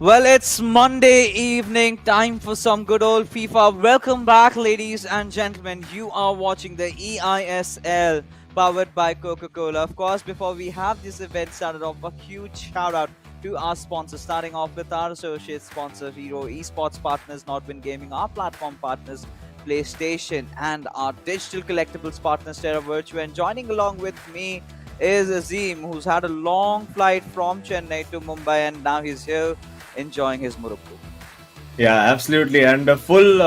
Well, it's Monday evening, time for some good old FIFA. Welcome back, ladies and gentlemen. You are watching the eISL powered by Coca-Cola. Of course, before we have this event started off, a huge shout out to our sponsors, starting off with our associate sponsor, Hero Esports Partners, Nordwind Gaming, our platform partners, PlayStation, and our digital collectibles partners, Terra Virtua. And joining along with me is Azim, who's had a long flight from Chennai to Mumbai, and now he's here enjoying his Morocco. Yeah, absolutely, and a full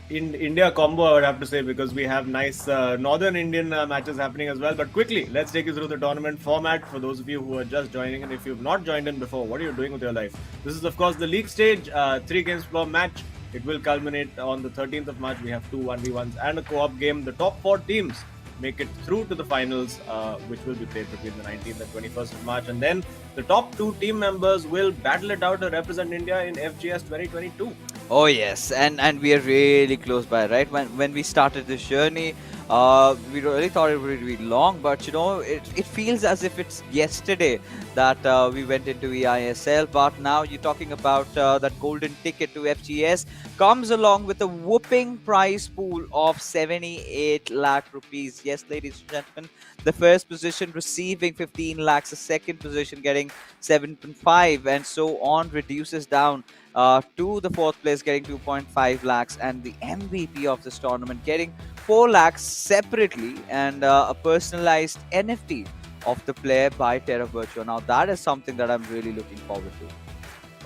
in India combo, I would have to say, because we have nice northern Indian matches happening as well. But quickly, let's take you through the tournament format for those of you who are just joining, and if you've not joined in before, what are you doing with your life? This is, of course, the league stage, 3 games per match. It will culminate on the 13th of March. We have two 1v1s and a co-op game. The top 4 teams make it through to the finals, which will be played between the 19th and 21st of March. And then the top 2 team members will battle it out to represent India in FGS 2022. Oh yes, and we are really close by, right? When we started this journey, we really thought it would be long, but it feels as if it's yesterday that we went into eISL. But now you're talking about that golden ticket to FGS comes along with a whooping prize pool of 78 lakh rupees. Yes, ladies and gentlemen, the first position receiving 15 lakhs, the second position getting 7.5, and so on, reduces down to the fourth place getting 2.5 lakhs, and the MVP of this tournament getting 4 lakhs separately, and a personalized NFT of the player by Terra Virtua. Now that is something that I'm really looking forward to.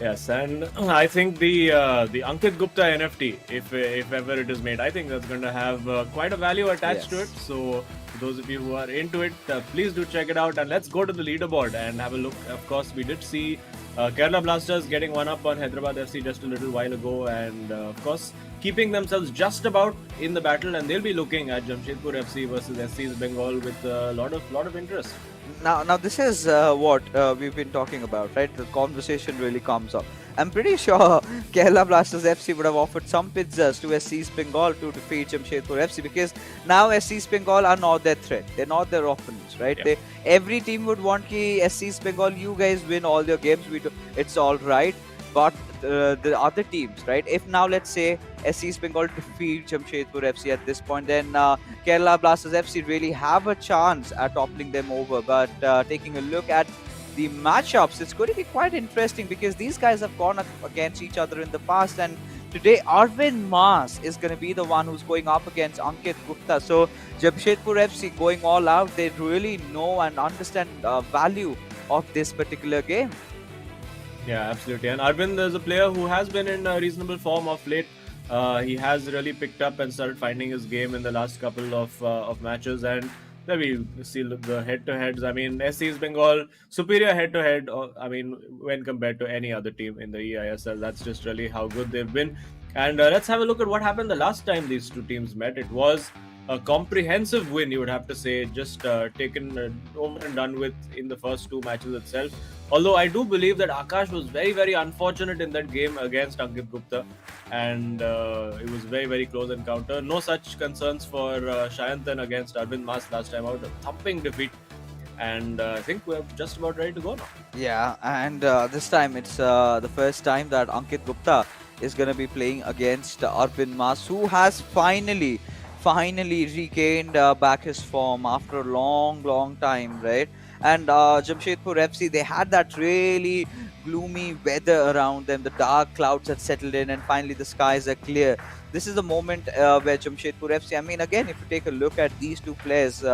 Yes, and I think the Ankit Gupta NFT, if ever it is made, I think that's going to have quite a value attached to it. So, for those of you who are into it, please do check it out. And let's go to the leaderboard and have a look. Of course, we did see Kerala Blasters getting one up on Hyderabad FC just a little while ago, and of course, keeping themselves just about in the battle. And they'll be looking at Jamshedpur FC versus SCEB Bengal with a lot of interest. Now this is what we've been talking about, right? The conversation really comes up. I'm pretty sure Kerala Blasters FC would have offered some pizzas to SC's Bengal to defeat Jamshedpur FC, because now SC's Bengal are not their threat. They're not their opponents, right? Yeah. Every team would want ki SC's Bengal, you guys win all your games. It's all right. But the other teams, right? If now let's say SC's Bengal defeat Jamshedpur FC at this point, then Kerala Blasters FC really have a chance at toppling them over. But taking a look at the matchups, it's going to be quite interesting, because these guys have gone against each other in the past, and today Arvind Mas is going to be the one who's going up against Ankit Gupta. So Jamshedpur FC going all out. They really know and understand value of this particular game. Yeah, absolutely. And Arvind is a player who has been in a reasonable form of late. He has really picked up and started finding his game in the last couple of matches. And there we see the head-to-heads. I mean, SC's Bengal superior head-to-head. I mean, when compared to any other team in the eISL, that's just really how good they've been. And let's have a look at what happened the last time these two teams met. It was a comprehensive win, you would have to say, just taken over and done with in the first 2 matches itself. Although I do believe that Akash was very, very unfortunate in that game against Ankit Gupta, and it was very, very close encounter. No such concerns for Shayantan against Arvind Mas last time out. A thumping defeat, and I think we're just about ready to go now. Yeah, and this time it's the first time that Ankit Gupta is going to be playing against Arvind Mas, who has finally regained back his form after a long time, right? And Jamshedpur FC, they had that really gloomy weather around them. The dark clouds had settled in, and finally the skies are clear. This is the moment where Jamshedpur FC, I mean, again, if you take a look at these two players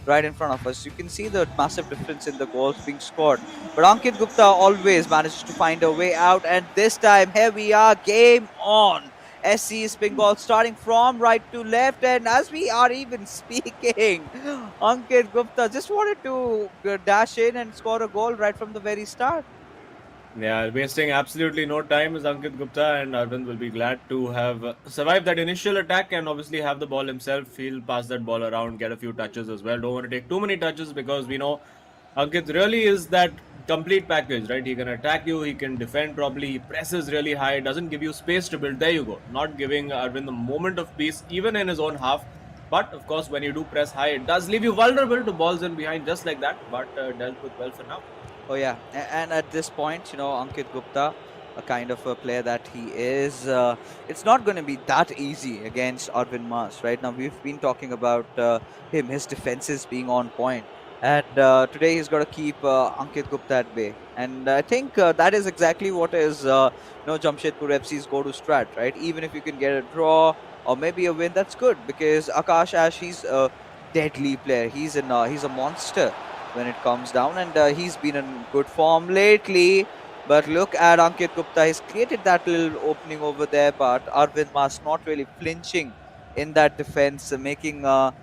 right in front of us, you can see the massive difference in the goals being scored. But Ankit Gupta always manages to find a way out, and this time, here we are, game on. SC's Bengal starting from right to left, and as we are even speaking, Ankit Gupta just wanted to dash in and score a goal right from the very start. Yeah, wasting absolutely no time is Ankit Gupta, and Arvind will be glad to have survived that initial attack and obviously have the ball himself. He'll pass that ball around, get a few touches as well. Don't want to take too many touches, because we know Ankit really is that complete package, right? He can attack you, he can defend properly, he presses really high, doesn't give you space to build. There you go. Not giving Arvind the moment of peace, even in his own half. But of course, when you do press high, it does leave you vulnerable to balls in behind just like that. But dealt with well for now. Oh yeah, and at this point, Ankit Gupta a kind of a player that he is, it's not going to be that easy against Arvind Mas. Right now, we've been talking about him, his defenses being on point, and today he's got to keep Ankit Gupta at bay. And I think that is exactly what is Jamshedpur FC's go-to strat, right? Even if you can get a draw or maybe a win, that's good because Akash Ash, he's a deadly player. He's a monster when it comes down, and he's been in good form lately. But look at Ankit Gupta. He's created that little opening over there, but Arvind Mas not really flinching in that defense, making no.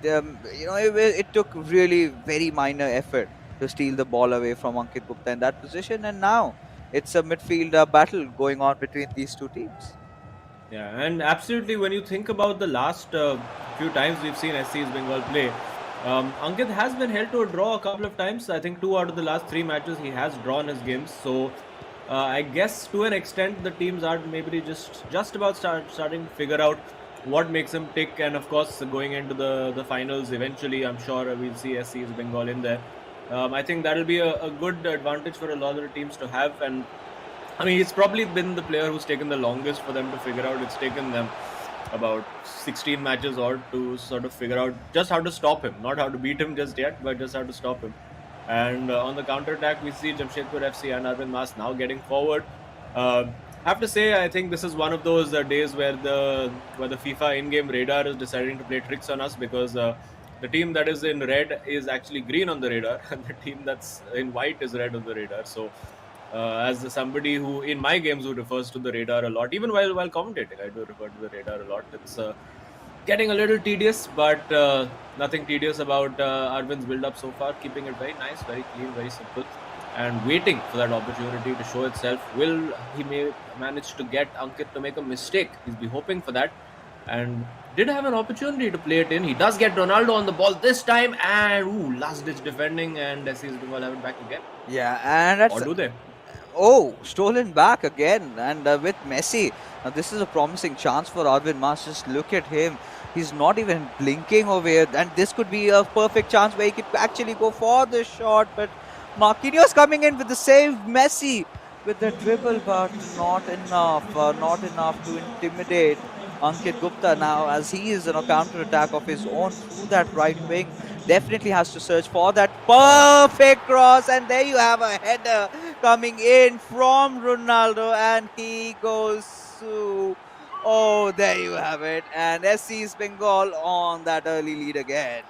It took really very minor effort to steal the ball away from Ankit Gupta in that position, and now it's a midfield battle going on between these two teams. Yeah, and absolutely, when you think about the last few times we've seen SC's Bengal play, Ankit has been held to a draw a couple of times. I think 2 out of the last 3 matches he has drawn his games. So I guess to an extent the teams are maybe just about starting to figure out what makes him tick. And of course, going into the finals eventually, I'm sure we'll see SC's Bengal in there. I think that'll be a good advantage for a lot of the teams to have. And I mean, he's probably been the player who's taken the longest for them to figure out. It's taken them about 16 matches or to sort of figure out just how to stop him. Not how to beat him just yet, but just how to stop him. And on the counter attack, we see Jamshedpur FC and Arvind Mas now getting forward. Have to say, I think this is one of those days where the FIFA in-game radar is deciding to play tricks on us, because the team that is in red is actually green on the radar, and the team that's in white is red on the radar. So as somebody who in my games who refers to the radar a lot, even while commentating, I do refer to the radar a lot. It's getting a little tedious, but nothing tedious about Arvind's build-up so far. Keeping it very nice, very clean, very simple, and waiting for that opportunity to show itself. Will he may manage to get Ankit to make a mistake? He's be hoping for that, and did have an opportunity to play it in. He does get Ronaldo on the ball this time, and last-ditch defending, and SC's Bengal have it back again. Yeah, and that's, or do they? oh, stolen back again, and with Messi. Now this is a promising chance for Arvind Mas. Just look at him. He's not even blinking over here, and this could be a perfect chance where he could actually go for the shot. But Marquinhos coming in with the save. Messi with the dribble, but not enough to intimidate Ankit Gupta now, as he is in a counter-attack of his own through that right wing. Definitely has to search for that perfect cross, and there you have a header coming in from Ronaldo, and he goes to... Oh, there you have it. And SC's Bengal on that early lead again.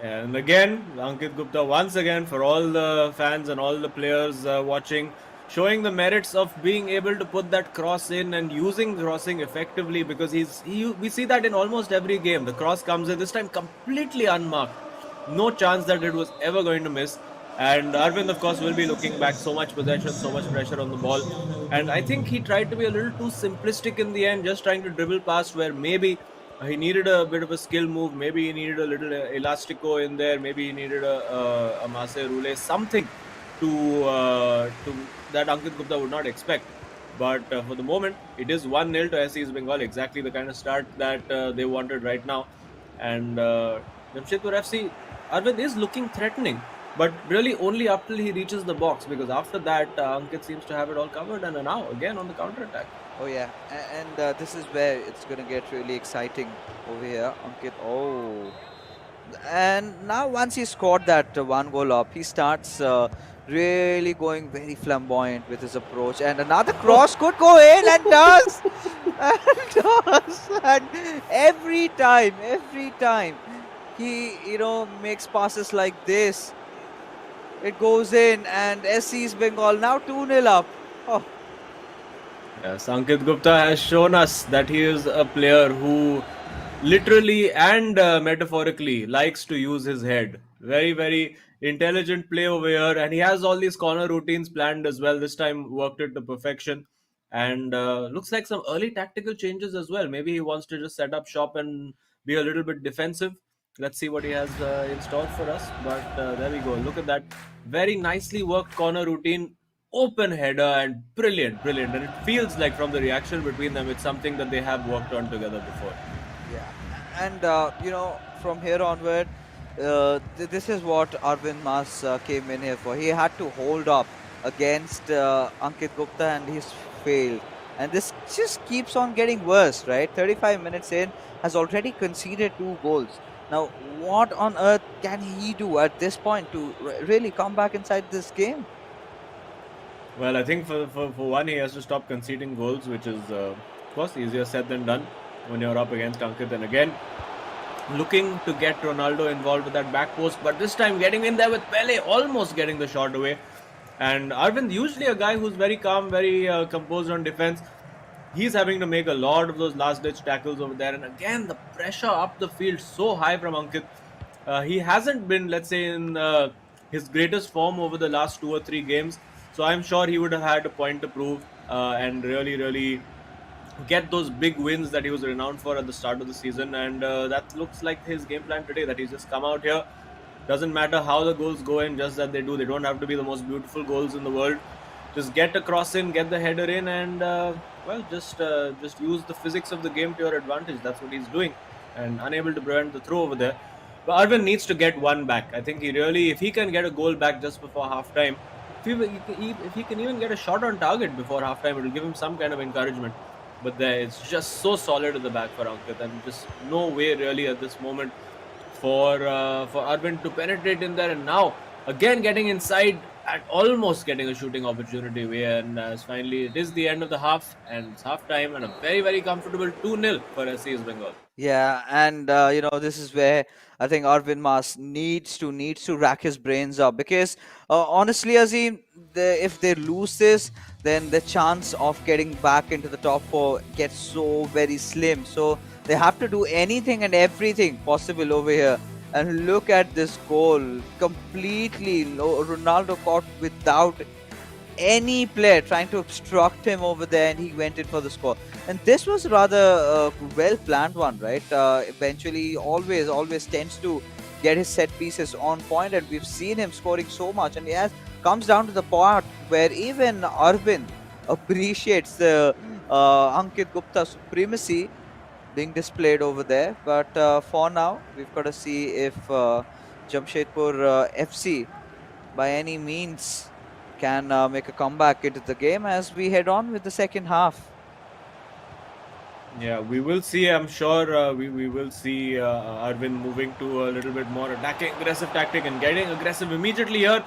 And again, Ankit Gupta once again, for all the fans and all the players watching, showing the merits of being able to put that cross in and using crossing effectively, because we see that in almost every game. The cross comes in, this time completely unmarked. No chance that it was ever going to miss. And Arvind, of course, will be looking back. So much possession, so much pressure on the ball. And I think he tried to be a little too simplistic in the end, just trying to dribble past where maybe he needed a bit of a skill move. Maybe he needed a little elastico in there. Maybe he needed a masse roulette, something to that Ankit Gupta would not expect. But for the moment, it is 1-0 to SC's Bengal. Exactly the kind of start that they wanted right now. And Jamshedpur FC, Arvind is looking threatening, but really only up till he reaches the box, because after that Ankit seems to have it all covered, and now again on the counter attack. Oh yeah, and this is where it's going to get really exciting over here. Ankit, oh, and now once he scored that one goal up, he starts really going very flamboyant with his approach, and another cross could go in, and does, and does, and every time he makes passes like this, it goes in, and SC's Bengal now 2-0 up. Oh. Yes, Ankit Gupta has shown us that he is a player who literally and metaphorically likes to use his head. Very, very intelligent play over here, and he has all these corner routines planned as well. This time worked it to perfection, and looks like some early tactical changes as well. Maybe he wants to just set up shop and be a little bit defensive. Let's see what he has in store for us. But there we go. Look at that. Very nicely worked corner routine. Open header, and brilliant. And it feels like from the reaction between them, it's something that they have worked on together before. Yeah. And, from here onward, this is what Arvind Mas came in here for. He had to hold up against Ankit Gupta, and he's failed. And this just keeps on getting worse, right? 35 minutes in, has already conceded 2 goals. Now, what on earth can he do at this point to really come back inside this game? Well, I think for one, he has to stop conceding goals, which is, of course, easier said than done when you're up against Ankit. And again, looking to get Ronaldo involved with that back post, but this time getting in there with Pele, almost getting the shot away. And Arvind, usually a guy who's very calm, very composed on defense, he's having to make a lot of those last-ditch tackles over there. And again, the pressure up the field so high from Ankit. He hasn't been, let's say, in his greatest form over the last 2 or 3 games. So I'm sure he would have had a point to prove and really, really get those big wins that he was renowned for at the start of the season. And that looks like his game plan today, that he's just come out here. Doesn't matter how the goals go in, just that they do. They don't have to be the most beautiful goals in the world. Just get a cross in, get the header in, and just use the physics of the game to your advantage. That's what he's doing, and unable to prevent the throw over there. But Arvind needs to get one back. I think he really, if he can get a goal back just before halftime, if he can even get a shot on target before halftime, it will give him some kind of encouragement. But there, it's just so solid at the back for Ankit, and just no way really at this moment for Arvind to penetrate in there. And now again getting inside and almost getting a shooting opportunity away. And finally, it is the end of the half, and it's half time, and a very, very comfortable 2-0 for SCEB Bengal. Yeah, and this is where I think Arvind Mas needs to rack his brains up, because honestly, Azim, if they lose this, then the chance of getting back into the top four gets so very slim. So they have to do anything and everything possible over here. And look at this goal, completely Ronaldo caught without any player trying to obstruct him over there, and he went in for the score. And this was rather a well planned one, right? Eventually, always tends to get his set pieces on point, and we've seen him scoring so much. And yes, comes down to the part where even Arvind appreciates the Ankit Gupta supremacy being displayed over there. But for now, we've got to see if Jamshedpur FC by any means can make a comeback into the game as we head on with the second half. Yeah, we will see. I'm sure we will see Arvind moving to a little bit more attacking, aggressive tactic, and getting aggressive immediately here.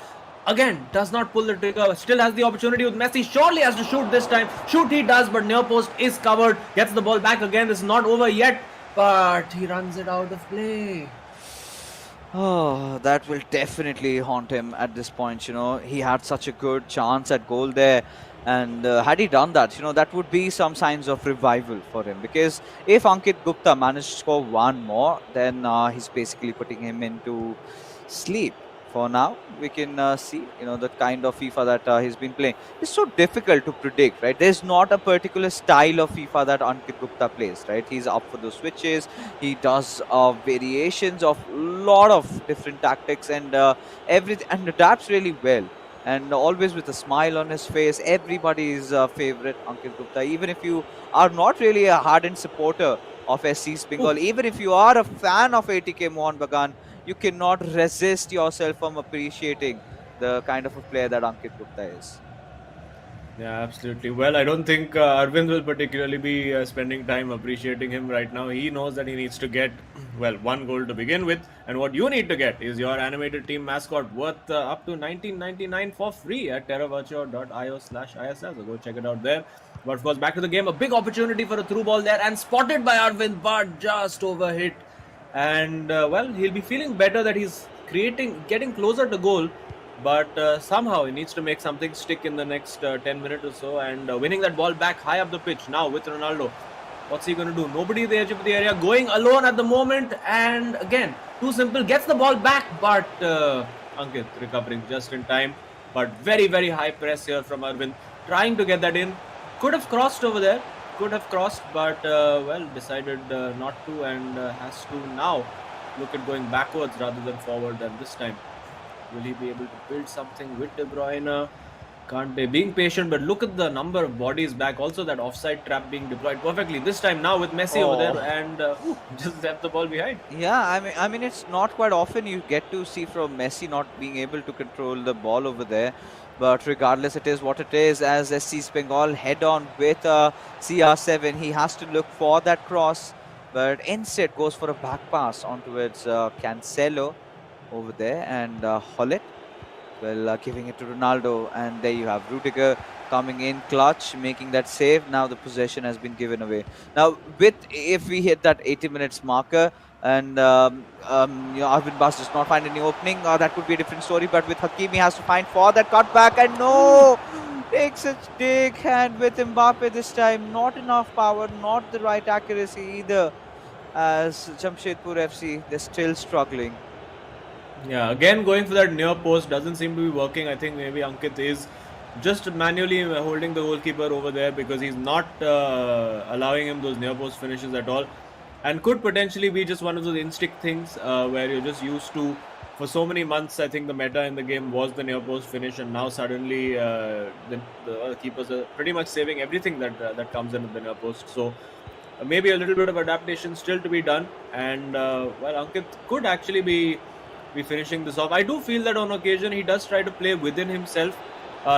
Again, does not pull the trigger. Still has the opportunity with Messi. Surely has to shoot this time. Shoot he does, but near post is covered. Gets the ball back again. This is not over yet, but he runs it out of play. Oh, that will definitely haunt him at this point. He had such a good chance at goal there. And had he done that, that would be some signs of revival for him. Because if Ankit Gupta managed to score one more, then he's basically putting him into sleep. For now, we can see, the kind of FIFA that he's been playing. It's so difficult to predict, right? There's not a particular style of FIFA that Ankit Gupta plays, right? He's up for those switches. He does variations of a lot of different tactics and everything, and adapts really well. And always with a smile on his face. Everybody's favorite, Ankit Gupta. Even if you are not really a hardened supporter of SCEB Bengal, even if you are a fan of ATK Mohan Bagan, you cannot resist yourself from appreciating the kind of a player that Ankit Gupta is. Yeah, absolutely. Well, I don't think Arvind will particularly be spending time appreciating him right now. He knows that he needs to get, well, one goal to begin with. And what you need to get is your animated team mascot worth up to $19.99 for free at terravirtual.io/ISL. So go check it out there. But of course, back to the game. A big opportunity for a through ball there and spotted by Arvind, but just overhit. And well, he'll be feeling better that he's getting closer to goal, but somehow he needs to make something stick in the next 10 minutes or so, and winning that ball back high up the pitch now with Ronaldo. What's he going to do? Nobody at the edge of the area, going alone at the moment, and again, too simple, gets the ball back, but Ankit recovering just in time. But very, very high press here from Arvind, trying to get that in. Could have crossed over there. But well, decided not to, and has to now look at going backwards rather than forward. And this time, will he be able to build something with De Bruyne? Can't they? Being patient, but look at the number of bodies back. Also, that offside trap being deployed perfectly. This time now with Messi over there Oh. and just left the ball behind. Yeah, I mean, it's not quite often you get to see from Messi not being able to control the ball over there. But regardless, it is what it is. As SC Bengal head on with CR7, he has to look for that cross, but instead goes for a back pass onto its Cancelo over there and Hollet. Well, giving it to Ronaldo, and there you have Rudiger coming in clutch, making that save. Now the possession has been given away. Now, with if we hit that 80 minutes marker, and Arvind Bas does not find any opening, that could be a different story. But with Hakimi has to find for that cutback, and no, takes a dig hand with Mbappe this time. Not enough power, not the right accuracy either. As Jamshedpur FC, they're still struggling. Yeah, again going for that near post doesn't seem to be working. I think maybe Ankit is just manually holding the goalkeeper over there because he's not allowing him those near post finishes at all, and could potentially be just one of those instinct things where you're just used to. For so many months, I think the meta in the game was the near post finish, and now suddenly the keepers are pretty much saving everything that comes in at the near post. So maybe a little bit of adaptation still to be done, and well, Ankit could actually be finishing this off. I do feel that on occasion he does try to play within himself,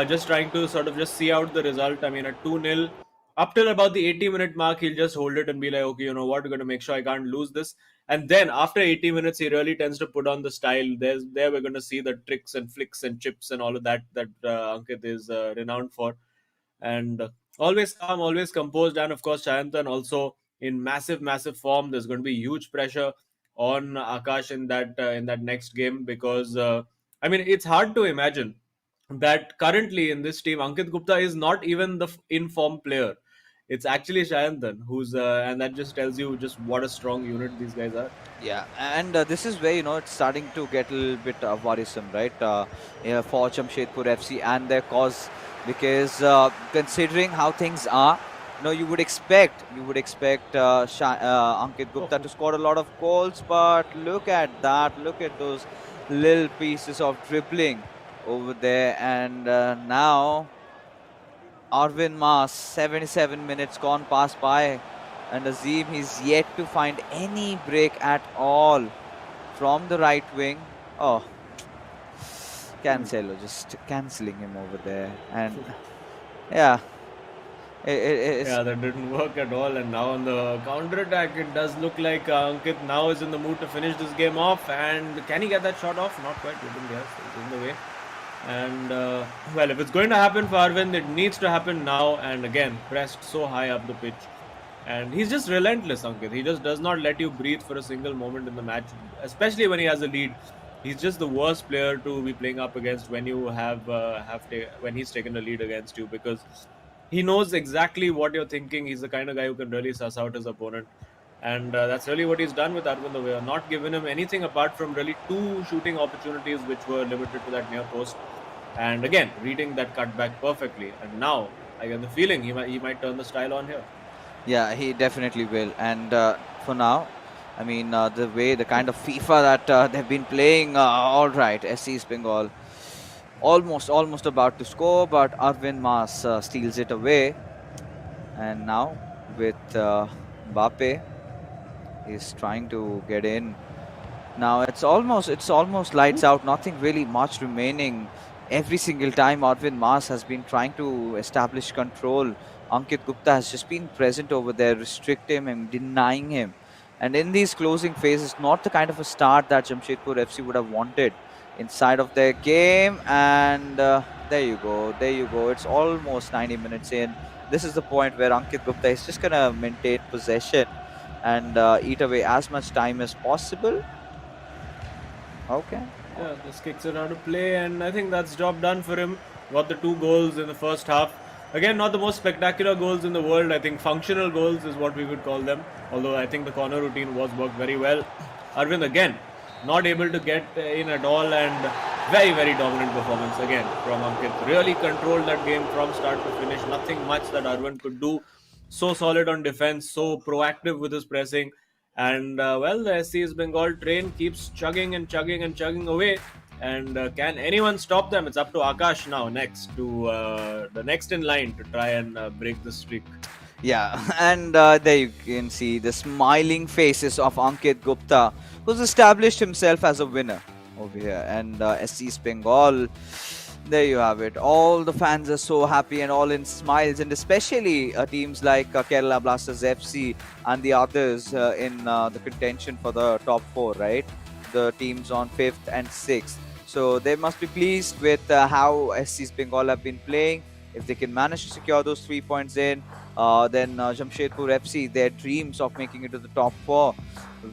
just trying to sort of just see out the result. I mean, at 2-0, up till about the 80-minute mark, he'll just hold it and be like, okay, you know what, we're going to make sure I can't lose this. And then after 80 minutes, he really tends to put on the style. There we're going to see the tricks and flicks and chips and all of that Ankit is renowned for. And always calm, always composed, and of course Shayantan also in massive form. There's going to be huge pressure on Akash in that next game because I mean it's hard to imagine that currently in this team Ankit Gupta is not even the in-form player. It's actually Shayantan who's and that just tells you just what a strong unit these guys are. Yeah, and this is where it's starting to get a little bit worrisome, right? Yeah, for Jamshedpur FC and their cause, because considering how things are, you would expect Ankit Gupta to score a lot of goals, but look at that! Look at those little pieces of dribbling over there, and now Arvind Mas, 77 minutes gone past by, and Azim, he's yet to find any break at all from the right wing. Oh, Cancelo just cancelling him over there. And yeah, it's Yeah, that didn't work at all. And now on the counter attack, it does look like Ankit now is in the mood to finish this game off. And can he get that shot off? Not quite. Wouldn't guess. It's in the way. And well, if it's going to happen for Arvind, it needs to happen now. And again, pressed so high up the pitch. And he's just relentless, Ankit. He just does not let you breathe for a single moment in the match, especially when he has a lead. He's just the worst player to be playing up against when you when he's taken a lead against you because he knows exactly what you're thinking. He's the kind of guy who can really suss out his opponent. And that's really what he's done with Arvind Ovea. Not given him anything apart from really two shooting opportunities which were limited to that near post. And again, reading that cutback perfectly. And now, I get the feeling he might turn the style on here. yeah, he definitely will. And for now, I mean, the kind of FIFA that they've been playing, all right, SC Bengal almost about to score, but Arvind Mas steals it away. And now with Mbappe, he's trying to get in. Now it's almost lights out. Nothing really much remaining. Every single time Arvind Mas has been trying to establish control, Ankit Gupta has just been present over there, restricting him, denying him. And in these closing phases, not the kind of a start that Jamshedpur FC would have wanted inside of their game. And there you go, there you go. It's almost 90 minutes in. This is the point where Ankit Gupta is just gonna maintain possession and eat away as much time as possible. Okay. Yeah, this kicks it out of play, and I think that's job done for him. Got the 2 goals in the first half. Again, not the most spectacular goals in the world. I think functional goals is what we would call them. Although I think the corner routine was worked very well. Arvind again, not able to get in at all, and very dominant performance again from Ankit. Really controlled that game from start to finish. Nothing much that Arvind could do. So solid on defense, so proactive with his pressing. And well, the SC's Bengal train keeps chugging and chugging and chugging away. And can anyone stop them? It's up to Akash now next to the next in line to try and break the streak. Yeah, and there you can see the smiling faces of Ankit Gupta, who's established himself as a winner over here. And SC's Bengal, there you have it. All the fans are so happy and all in smiles, and especially teams like Kerala Blasters FC and the others in the contention for the top four, right? The teams on 5th and 6th. So they must be pleased with how SC's Bengal have been playing. If they can manage to secure those 3 points in, then Jamshedpur FC, their dreams of making it to the top four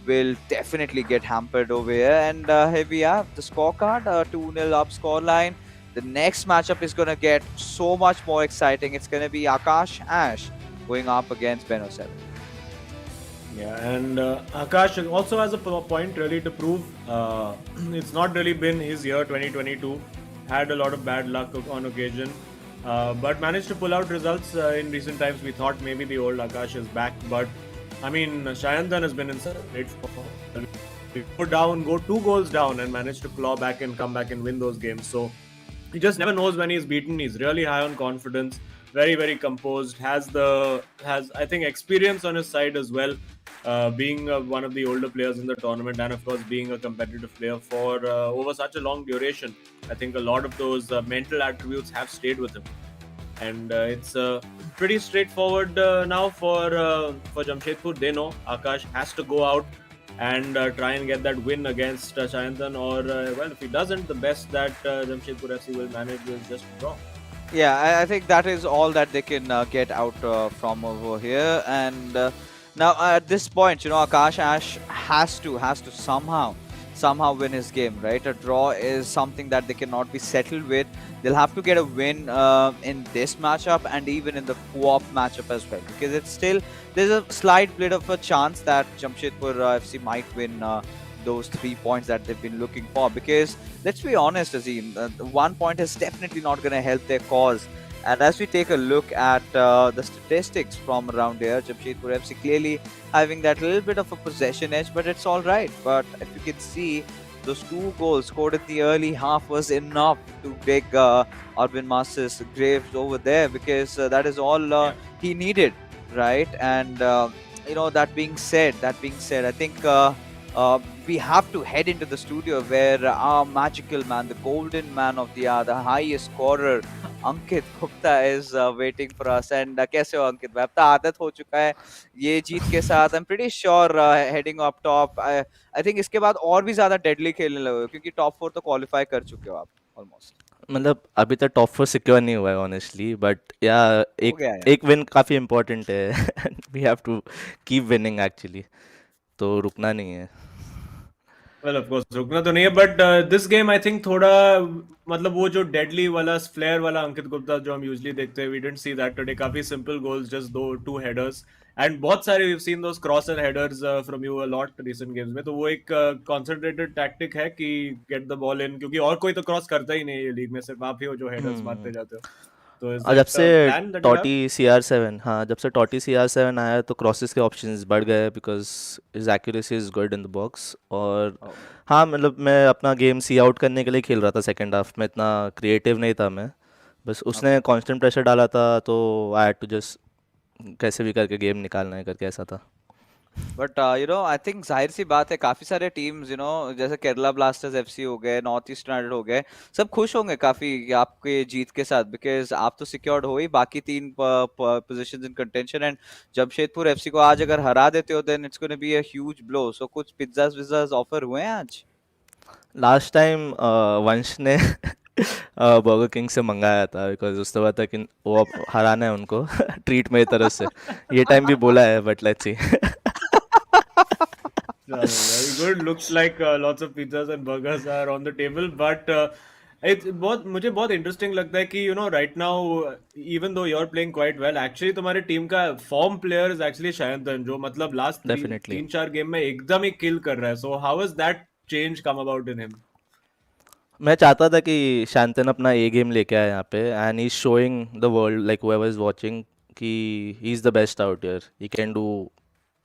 will definitely get hampered over here. And here we have the scorecard, 2-0 up scoreline. The next matchup is going to get so much more exciting. It's going to be Akash Ash going up against Bengal 7. Yeah, and Akash also has a point really to prove. It's not really been his year 2022. Had a lot of bad luck on occasion, but managed to pull out results in recent times. We thought maybe the old Akash is back, but I mean, Shayantan has been in such great form. Go down, go 2 goals down, and manage to claw back and come back and win those games. So he just never knows when he's beaten. He's really high on confidence, very very composed. Has I think experience on his side as well, being one of the older players in the tournament, and of course being a competitive player for over such a long duration. I think a lot of those mental attributes have stayed with him, and it's pretty straightforward now for Jamshedpur. They know Akash has to go out and try and get that win against Shayantan, or well, if he doesn't, the best that Jamshedpur FC will manage is just draw. Yeah, I think that is all that they can get out from over here. And now at this point, Akash Ash has to somehow win his game, right? A draw is something that they cannot be settled with. They'll have to get a win in this matchup and even in the co-op matchup as well, because it's still there's a slight bit of a chance that Jamshedpur FC might win those 3 points that they've been looking for. Because let's be honest, Azim, 1 point is definitely not going to help their cause. And as we take a look at the statistics from around here, Jamshedpur FC clearly having that little bit of a possession edge, but it's all right. But if you can see, those 2 goals scored in the early half was enough to break Arvind Masters' graves over there, because that is all he needed, right? And that being said, I think we have to head into the studio where our magical man, the golden man of the hour, the highest scorer, Ankit Gupta is waiting for us. And कैसे हो अंकित भाई? अब तो आदत हो चुका है ये जीत के साथ. I'm pretty sure heading up top, I think इसके बाद और भी ज्यादा deadly खेलने लगे हो, क्योंकि top 4 तो qualify कर चुके हो आप almost. मतलब अभी तक टॉप फोर सिक्योर नहीं हुआ है ऑनेस्टली, बट या हो एक गया यार. एक विन काफ़ी इम्पोर्टेंट है. We have to keep winning actually, तो रुकना नहीं है. Well, of course, रुकना तो नहीं है, but this game I think थोड़ा मतलब वो जो deadly वाला फ्लेयर वाला अंकित गुप्ता जो हम usually देखते हैं, we didn't see that today. काफी simple goals, just two headers, and बहुत सारे we've seen those cross and headers from you a lot recent games में. तो वो एक concentrated tactic है कि get the ball in, क्योंकि और कोई तो cross करता ही नहीं है ये लीग में, सिर्फ आप ही हो जो headers मारते जाते हो. तो is और जब that से a plan that you have? टॉटी CR7, हाँ, जब से टॉटी CR7 आया तो क्रॉसेस के ऑप्शंस बढ़ गए because is accuracy is good in the box. और Oh. हाँ, मतलब मैं अपना गेम सी आउट करने के लिए खेल रहा था सेकंड हाफ में, इतना क्रिएटिव नहीं था मैं. बस उसने Okay. कांस्टेंट प्रेशर डाला था, तो आई हैड टू जस्ट कैसे भी करके गेम निकालना है करके ऐसा था. बट आई थिंक जाहिर सी बात है, काफी सारे टीम्स जैसे केरला ब्लास्टर्स एफसी हो गए, नॉर्थ ईस्ट यूनाइटेड हो गए, सब खुश होंगे काफी आपके जीत के साथ, बिकॉज आप तो सिक्योर्ड हो ही बाकी 3 positions in contention. And Jamshedpur FC को आज अगर हरा देते हो, then it's gonna be a huge blow. So कुछ पिज्जाज विज्जाज ऑफर हुए हैं आज? लास्ट टाइम वंश ने बर्गर किंग से मंगाया था बिकॉज उसने बोला था कि वो अब हराना है उनको ट्रीट मेरी तरफ से. ये टाइम भी बोला है, but let's see. Very good. Looks like lots of pizzas and burgers are on the table, but मुझे बहुत इंटरेस्टिंग लगता है कि right now, even though you're playing quite well, actually तुम्हारी टीम का फॉर्म प्लेयर इज एक्चुअली शायंतन, जो मतलब last Definitely. 3-4 game में एकदम ही किल कर रहा है. So how has that change come about in him? मैं चाहता था कि शांतन अपना ए गेम लेके आए यहाँ पे, and he is showing the world like whoever is watching कि he is the best out here. He can do,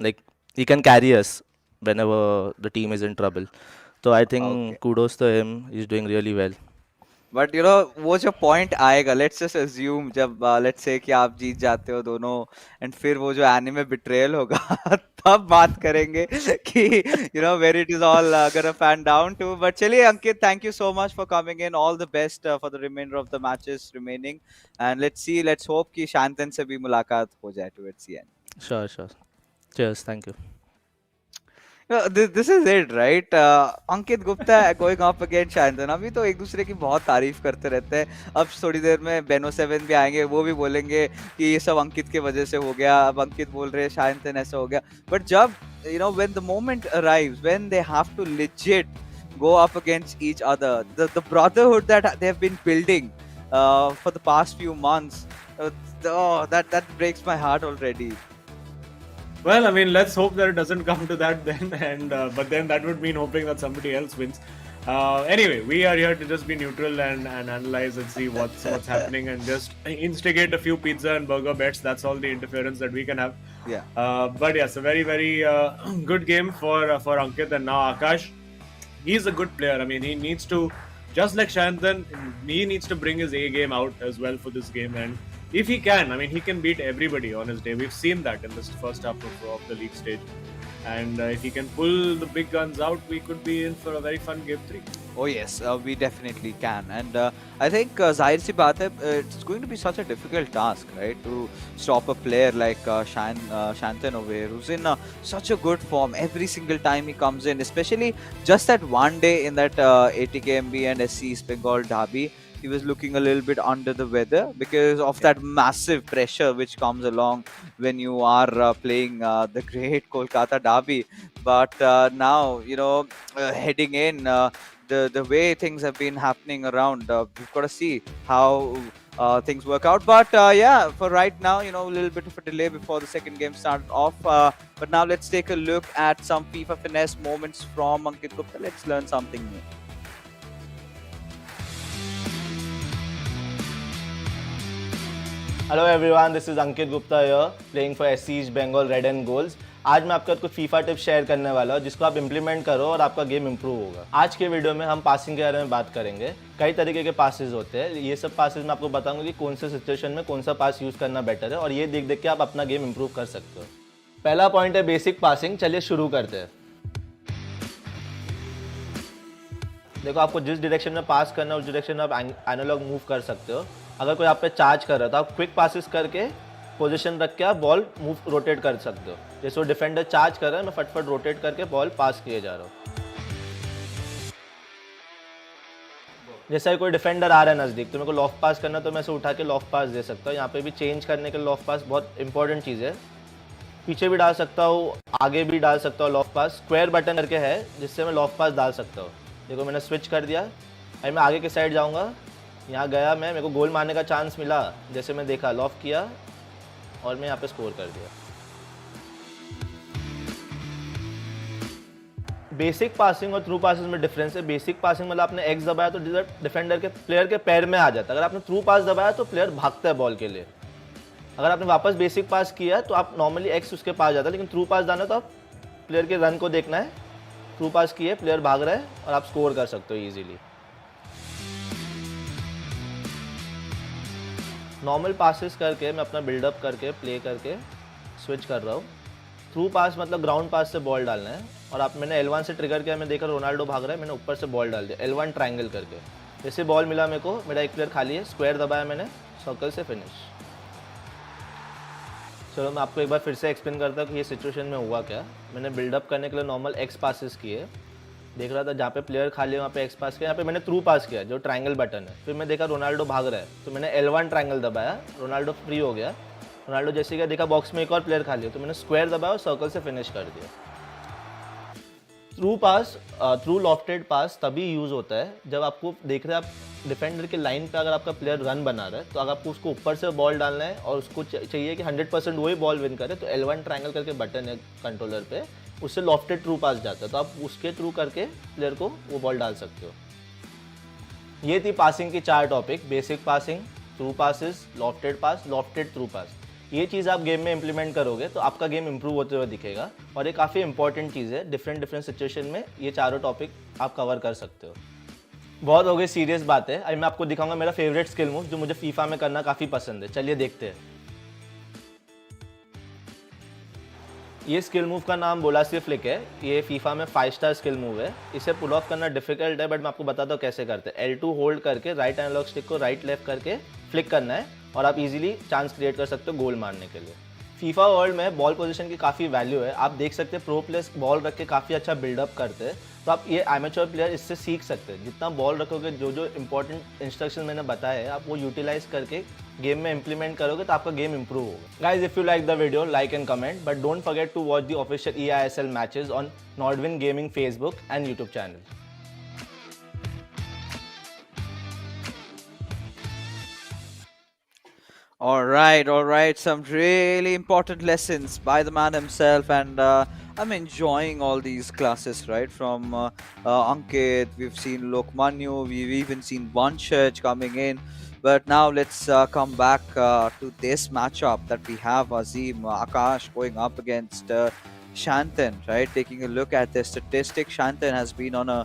like he can carry us whenever the team is in trouble. तो I Okay. Think kudos to him, he's doing really well. But वो जो point आएगा, let's just assume जब let's say कि आप जीत जाते हो दोनों, एंड फिर वो जो एनिमे बिट्रेयल होगा तब बात करेंगे कि where it is all gonna fan down to. But चलिए Ankit, thank you so much for coming in. All the best for the reminder of the matches remaining, and let's hope कि शांतन से भी मुलाकात हो जाए towards the end. Sure. Cheers, thank you. This is it, right? Ankit Gupta going up against Shantan. अभी तो एक दूसरे की बहुत तारीफ करते रहते हैं. अब थोड़ी देर में बेनो 7 भी आएंगे, वो भी बोलेंगे कि ये सब अंकित के वजह से हो गया. अब अंकित बोल रहे हैं शांतन ऐसा हो गया. बट जब when the moment arrives, when they have to legit go up against each other, the brotherhood that they have been building for the past few months, that breaks my heart already. Well, I mean, let's hope that it doesn't come to that then, and but then that would mean hoping that somebody else wins. Anyway, we are here to just be neutral and analyze and see what's happening and just instigate a few pizza and burger bets. That's all the interference that we can have. Yeah. But yes, a very good game for Ankit, and now Akash. He's a good player. I mean, he needs to, just like Shantan, he needs to bring his A game out as well for this game. And if he can, I mean, he can beat everybody on his day. We've seen that in this first half of the league stage. And if he can pull the big guns out, we could be in for a very fun game 3. Oh yes, we definitely can, and I think Zahir si baat hai, it's going to be such a difficult task, right, to stop a player like Shantan over here, who's in such a good form every single time he comes in, especially just that one day in that ATKMB and SC East Bengal derby. He was looking a little bit under the weather because of that massive pressure which comes along when you are playing the great Kolkata derby. But now, heading in, the way things have been happening around, we've got to see how things work out. But yeah, for right now, a little bit of a delay before the second game started off. But now let's take a look at some FIFA finesse moments from Ankit Gupta. Let's learn something new. Hello everyone, this is Ankit Gupta here playing for SC East Bengal red and goals. आज मैं आपके साथ कुछ FIFA tips share करने वाला हूँ जिसको आप इंप्लीमेंट करो और आपका गेम इंप्रूव होगा. आज के वीडियो में हम पासिंग के बारे में बात करेंगे. कई तरीके के पासेस होते हैं. ये सब पासेस मैं आपको बताऊंगा कि कौन से सिचुएशन में कौन सा पास यूज करना बेटर है, और ये देख देख के आप अपना गेम इंप्रूव कर सकते हो. पहला पॉइंट है बेसिक पासिंग. चलिए शुरू करते हैं. देखो, आपको जिस डायरेक्शन में पास करना है उस डायरेक्शन में आप एनालॉग मूव कर सकते हो. अगर कोई आप पे चार्ज कर रहा है तो आप क्विक पासिस करके पोजीशन रख के आप बॉल मूव रोटेट कर सकते हो. जैसे वो डिफेंडर चार्ज कर रहा है, मैं फटफट रोटेट करके बॉल पास किए जा रहा हूँ. जैसे कोई डिफेंडर आ रहा है नज़दीक, तो मेरे को लॉफ्ट पास करना, तो मैं इसे उठा के लॉफ्ट पास दे सकता हूँ. यहाँ पे भी चेंज करने के लिए लॉफ्ट पास बहुत इंपॉर्टेंट चीज़ है. पीछे भी डाल सकता हूँ, आगे भी डाल सकता हूँ लॉफ्ट पास. स्क्वायर बटन करके है जिससे मैं लॉफ्ट पास डाल सकता हूँ. देखो, मैंने स्विच कर दिया. अभी मैं आगे की साइड जाऊँगा, यहाँ गया मैं, मेरे को गोल मारने का चांस मिला. जैसे मैं देखा, लॉफ्ट किया और मैं यहाँ पे स्कोर कर दिया. बेसिक पासिंग और थ्रू पासिंग में डिफरेंस है. बेसिक पासिंग मतलब आपने एक्स दबाया तो डिफेंडर के प्लेयर के पैर में आ जाता है. अगर आपने थ्रू पास दबाया तो प्लेयर भागता है बॉल के लिए. अगर आपने वापस बेसिक पास किया तो आप नॉर्मली एक्स उसके पास जाता है, लेकिन थ्रू पास जाना तो आप प्लेयर के रन को देखना है. थ्रू पास किए, प्लेयर भाग रहा है और आप स्कोर कर सकते हो ईजिली. नॉर्मल पासिस करके मैं अपना बिल्डअप करके प्ले करके स्विच कर रहा हूँ. थ्रू पास मतलब ग्राउंड पास से बॉल डालना है. और आप मैंने L1 से ट्रिगर किया, मैं देखा रोनाल्डो भाग रहा है, मैंने ऊपर से बॉल डाल दिया L1 ट्रायंगल करके. जैसे बॉल मिला मेरे को, मेरा एक प्लेयर खाली है, स्क्वायर दबाया मैंने, सर्कल से फिनिश. चलो मैं आपको एक बार फिर से एक्सप्लेन करता हूँ कि ये सिचुएशन में हुआ क्या. मैंने बिल्डअप करने के लिए नॉर्मल एक्स पासिस किए, देख रहा था जहाँ पे प्लेयर खाली है वहाँ पे एक्स पास किया. यहाँ पे मैंने थ्रू पास किया जो ट्रायंगल बटन है. फिर मैं देखा रोनाल्डो भाग रहा है, तो मैंने L1 ट्रायंगल दबाया, रोनाल्डो फ्री हो गया. रोनाल्डो जैसे गया, देखा बॉक्स में एक और प्लेयर खाली है, तो मैंने स्क्वायर दबाया और सर्कल से फिनिश कर दिया. थ्रू लॉफ्टेड पास तभी यूज़ होता है जब आपको देख रहे हैं आप डिफेंडर के लाइन पे अगर आपका प्लेयर रन बना रहा है, तो अगर आपको उसको ऊपर से बॉल डालना है और उसको चाहिए कि 100% वही बॉल विन करे, तो L1 ट्रायंगल करके बटन है कंट्रोलर पे, उससे लॉफ्टेड थ्रू पास जाता है, तो आप उसके थ्रू करके प्लेयर को वो बॉल डाल सकते हो. ये थी पासिंग की 4 topic: basic passing, through passes, lofted pass, lofted through pass. ये चीज़ आप गेम में इम्प्लीमेंट करोगे तो आपका गेम इंप्रूव होते हुए दिखेगा, और ये काफ़ी इंपॉर्टेंट चीज़ है। डिफरेंट सिचुएशन में ये चारों टॉपिक आप कवर कर सकते हो। बहुत हो गई सीरियस बात है, अभी मैं आपको दिखाऊंगा मेरा फेवरेट स्किल मूव जो मुझे फीफा में करना काफ़ी पसंद है। चलिए देखते हैं। ये स्किल मूव का नाम बोला सी फ्लिक है। ये फीफा में 5 स्टार स्किल मूव है। इसे पुल ऑफ करना डिफिकल्ट है, बट मैं आपको बताता हूँ कैसे करते हैं। L2 होल्ड करके राइट एनालॉग स्टिक को राइट लेफ्ट करके फ्लिक करना है, और आप इजीली चांस क्रिएट कर सकते हो गोल मारने के लिए। फीफा वर्ल्ड में बॉल पोजीशन की काफ़ी वैल्यू है। आप देख सकते हैं प्रो प्लेयर्स बॉल रख के काफ़ी अच्छा बिल्डअप करते हैं, तो आप ये एमेच्योर प्लेयर इससे सीख सकते हैं। जितना बॉल रखोगे, जो जो इंपॉर्टेंट इंस्ट्रक्शन मैंने बताया है, आप वो यूटिलाइज करके गेम में इंप्लीमेंट करोगे तो आपका गेम इंप्रूव होगा। Guys, if you like the video, like and comment, but don't forget to watch the official eISL matches on Nordwin gaming Facebook and YouTube channel. All right, all right. Some really important lessons by the man himself, and I'm enjoying all these classes, right? From Ankit, we've seen Lokmanyu, we've even seen Vanshaj coming in. But now let's come back to this matchup that we have Azim, Akash going up against Shantan, right? Taking a look at the statistics, Shantan has been on a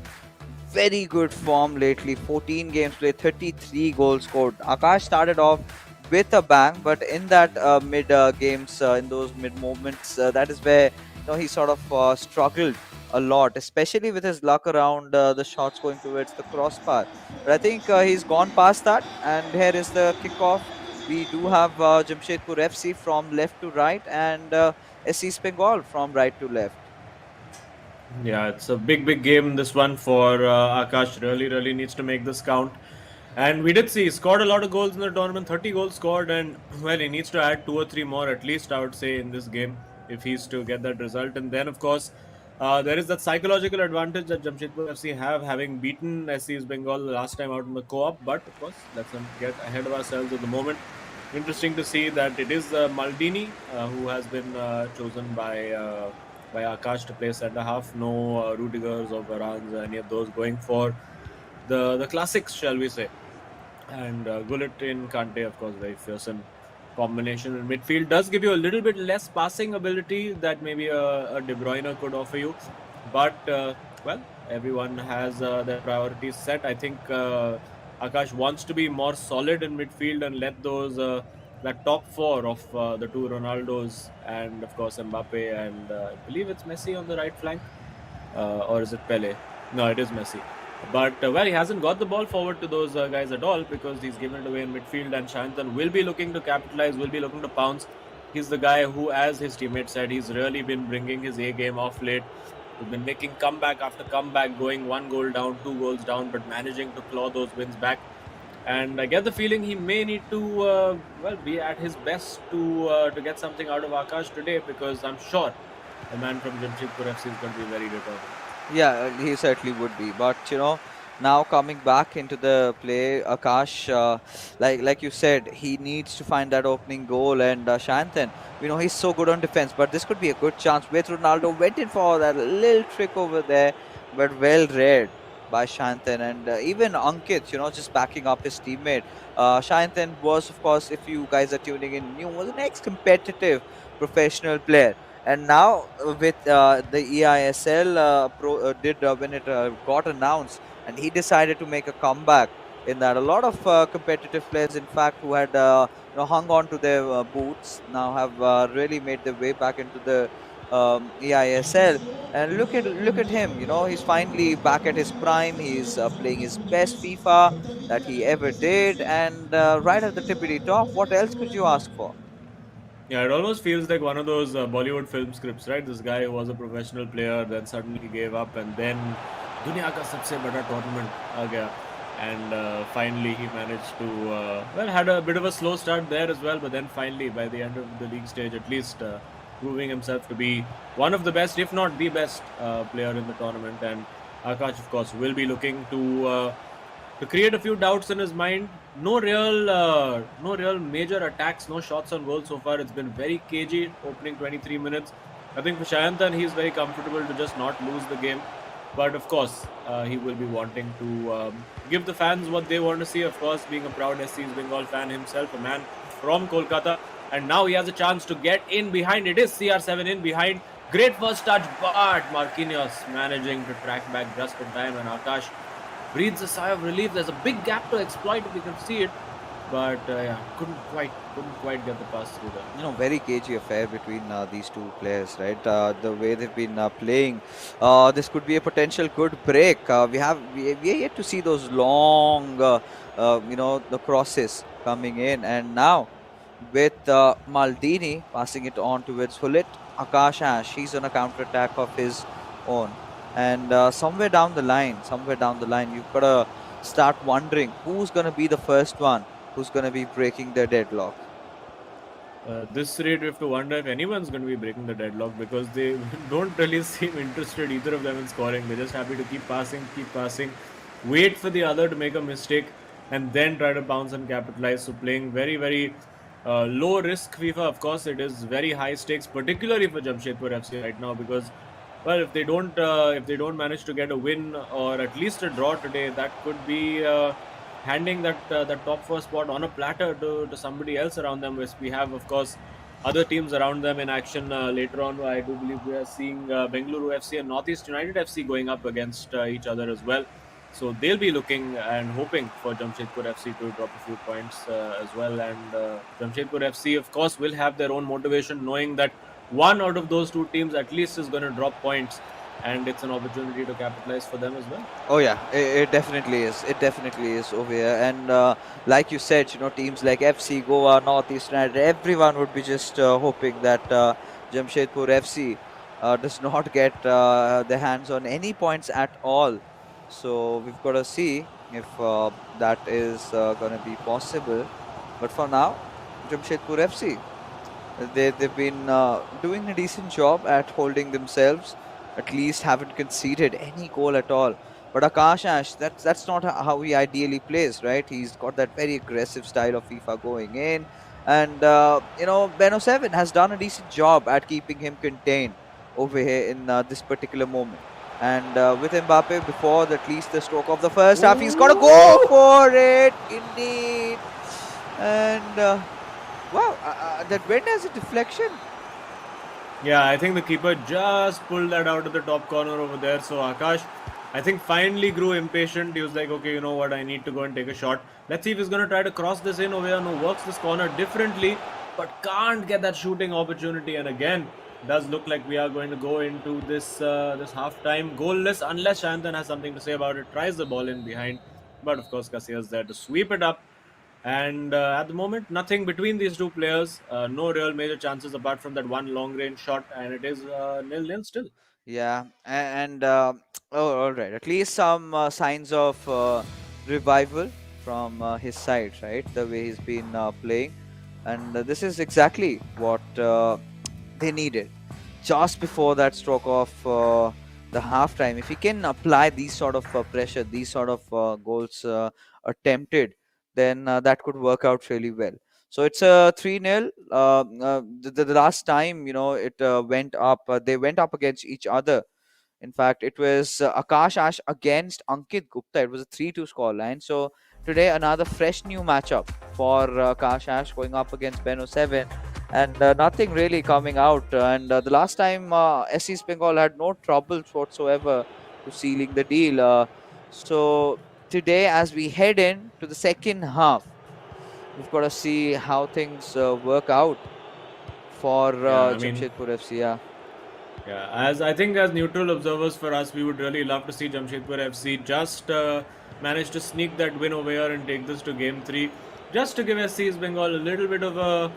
very good form lately. 14 games played, 33 goals scored. Akash started off with a bang, but in that mid games, in those mid moments, that is where he sort of struggled a lot, especially with his luck around the shots going towards the crossbar. But I think he's gone past that, and here is the kickoff. We do have Jamshedpur FC from left to right, and SCEB Bengal from right to left. Yeah, it's a big game, this one for Akash. Really needs to make this count. And we did see he scored a lot of goals in the tournament, 30 goals scored, and well, he needs to add 2 or 3 more at least, I would say, in this game if he's to get that result. And then, of course, there is that psychological advantage that Jamshedpur FC have, having beaten SCEB Bengal the last time out in the co-op. But of course, let's not get ahead of ourselves at the moment. Interesting to see that it is Maldini who has been chosen by Akash to play centre half. No Rudigers or Varans, any of those, going for the classics, shall we say. And Gullit in Kante, of course, very fearsome combination in midfield. Does give you a little bit less passing ability that maybe a De Bruyne could offer you. But, well, everyone has their priorities set. I think Akash wants to be more solid in midfield and let those that top four of the two Ronaldos and, of course, Mbappe and I believe it's Messi on the right flank. Or is it Pele? No, it is Messi. But, well, he hasn't got the ball forward to those guys at all because he's given it away in midfield, and Shantan will be looking to capitalize, will be looking to pounce. He's the guy who, as his teammate said, he's really been bringing his A game off late. He's been making comeback after comeback, going 1 goal down, 2 goals down, but managing to claw those wins back. And I get the feeling he may need to, well, be at his best to get something out of Akash today, because I'm sure the man from Jamshedpur FC is going to be very determined. Yeah, he certainly would be. But now coming back into the play, Akash, like you said, he needs to find that opening goal. And Shantan, he's so good on defense, but this could be a good chance. With Ronaldo went in for that little trick over there, but well read by Shantan. And even Ankit, just backing up his teammate. Shantan was, of course, if you guys are tuning in, was an ex-competitive professional player. And now with the eISL when it got announced, and he decided to make a comeback in that. A lot of competitive players, in fact, who had hung on to their boots, now have really made their way back into the eISL. And look at him. He's finally back at his prime. He's playing his best FIFA that he ever did, and right at the tippity top. What else could you ask for? Yeah, it almost feels like one of those Bollywood film scripts, right? This guy who was a professional player, then suddenly gave up, and then दुनिया का सबसे बड़ा tournament आ गया, and finally he managed to well, had a bit of a slow start there as well, but then finally by the end of the league stage, at least proving himself to be one of the best, if not the best player in the tournament. And Akash, of course, will be looking to create a few doubts in his mind. No real major attacks, no shots on goal so far. It's been very cagey opening 23 minutes. I think for Shayantan, he's very comfortable to just not lose the game. But of course, he will be wanting to give the fans what they want to see. Of course, being a proud SCEB Bengal fan himself, a man from Kolkata. and now he has a chance to get in behind. It is CR7 in behind. Great first touch, but Marquinhos managing to track back just in time, and Akash breathes a sigh of relief. There's a big gap to exploit if you can see it, but yeah, couldn't quite get the pass through there. Very cagey affair between these two players, right? The way they've been playing, this could be a potential good break. We are yet to see those long, the crosses coming in, and now with Maldini passing it on towards Hullet, Akash Ash, he's on a counter attack of his own, and somewhere down the line, you've got to start wondering who's going to be the first one who's going to be breaking the deadlock. This rate, we have to wonder if anyone's going to be breaking the deadlock, because they don't really seem interested, either of them, in scoring. They're just happy to keep passing, wait for the other to make a mistake, and then try to bounce and capitalize. So playing very, very low risk FIFA. Of course, it is very high stakes, particularly for Jamshedpur FC right now, because, well, if they don't manage to get a win or at least a draw today, that could be handing that top four spot on a platter to somebody else around them. We have, of course, other teams around them in action later on. I do believe we are seeing Bengaluru FC and Northeast United FC going up against each other as well. So they'll be looking and hoping for Jamshedpur FC to drop a few points as well. And Jamshedpur FC, of course, will have their own motivation, knowing that one out of those two teams at least is going to drop points, and it's an opportunity to capitalize for them as well. Oh yeah, it definitely is. It definitely is over here. And like you said, teams like FC, Goa, Northeast United, everyone would be just hoping that Jamshedpur FC does not get their hands on any points at all. So we've got to see if that is going to be possible. But for now, Jamshedpur FC, they've been doing a decent job at holding themselves. At least haven't conceded any goal at all. But Akash Ash, that's not how he ideally plays, right? He's got that very aggressive style of FIFA going in. And, Beno 7 has done a decent job at keeping him contained over here in this particular moment. And with Mbappe, before at least the stroke of the first half, he's got to go for it, indeed. And, wow, that went as a deflection. Yeah, I think the keeper just pulled that out of the top corner over there. So Akash, I think, finally grew impatient. He was like, okay, you know what, I need to go and take a shot. Let's see if he's going to try to cross this in over here. No, works this corner differently, but can't get that shooting opportunity. And again, does look like we are going to go into this half-time goalless, unless Shantan has something to say about it. Tries the ball in behind, but of course Casillas there to sweep it up. And at the moment, nothing between these two players. No real major chances apart from that one long-range shot, and it is 0-0 still. Yeah, and oh, all right. At least some signs of revival from his side, right? The way he's been playing, and this is exactly what they needed just before that stroke of the halftime. If he can apply these sort of pressure, these sort of goals attempted, then that could work out really well. So it's a 3-0. The last time, it went up, they went up against each other. In fact, it was Akash Ash against Ankit Gupta. It was a 3-2 scoreline. So today, another fresh new matchup for Akash Ash going up against Beno 7. And nothing really coming out. And the last time, SC Bengal had no troubles whatsoever to sealing the deal. So today, as we head in to the second half, we've got to see how things work out for Jamshedpur FC. Yeah, as I think, as neutral observers for us, we would really love to see Jamshedpur FC just manage to sneak that win over here and take this to game 3, just to give SC Bengal a little bit of a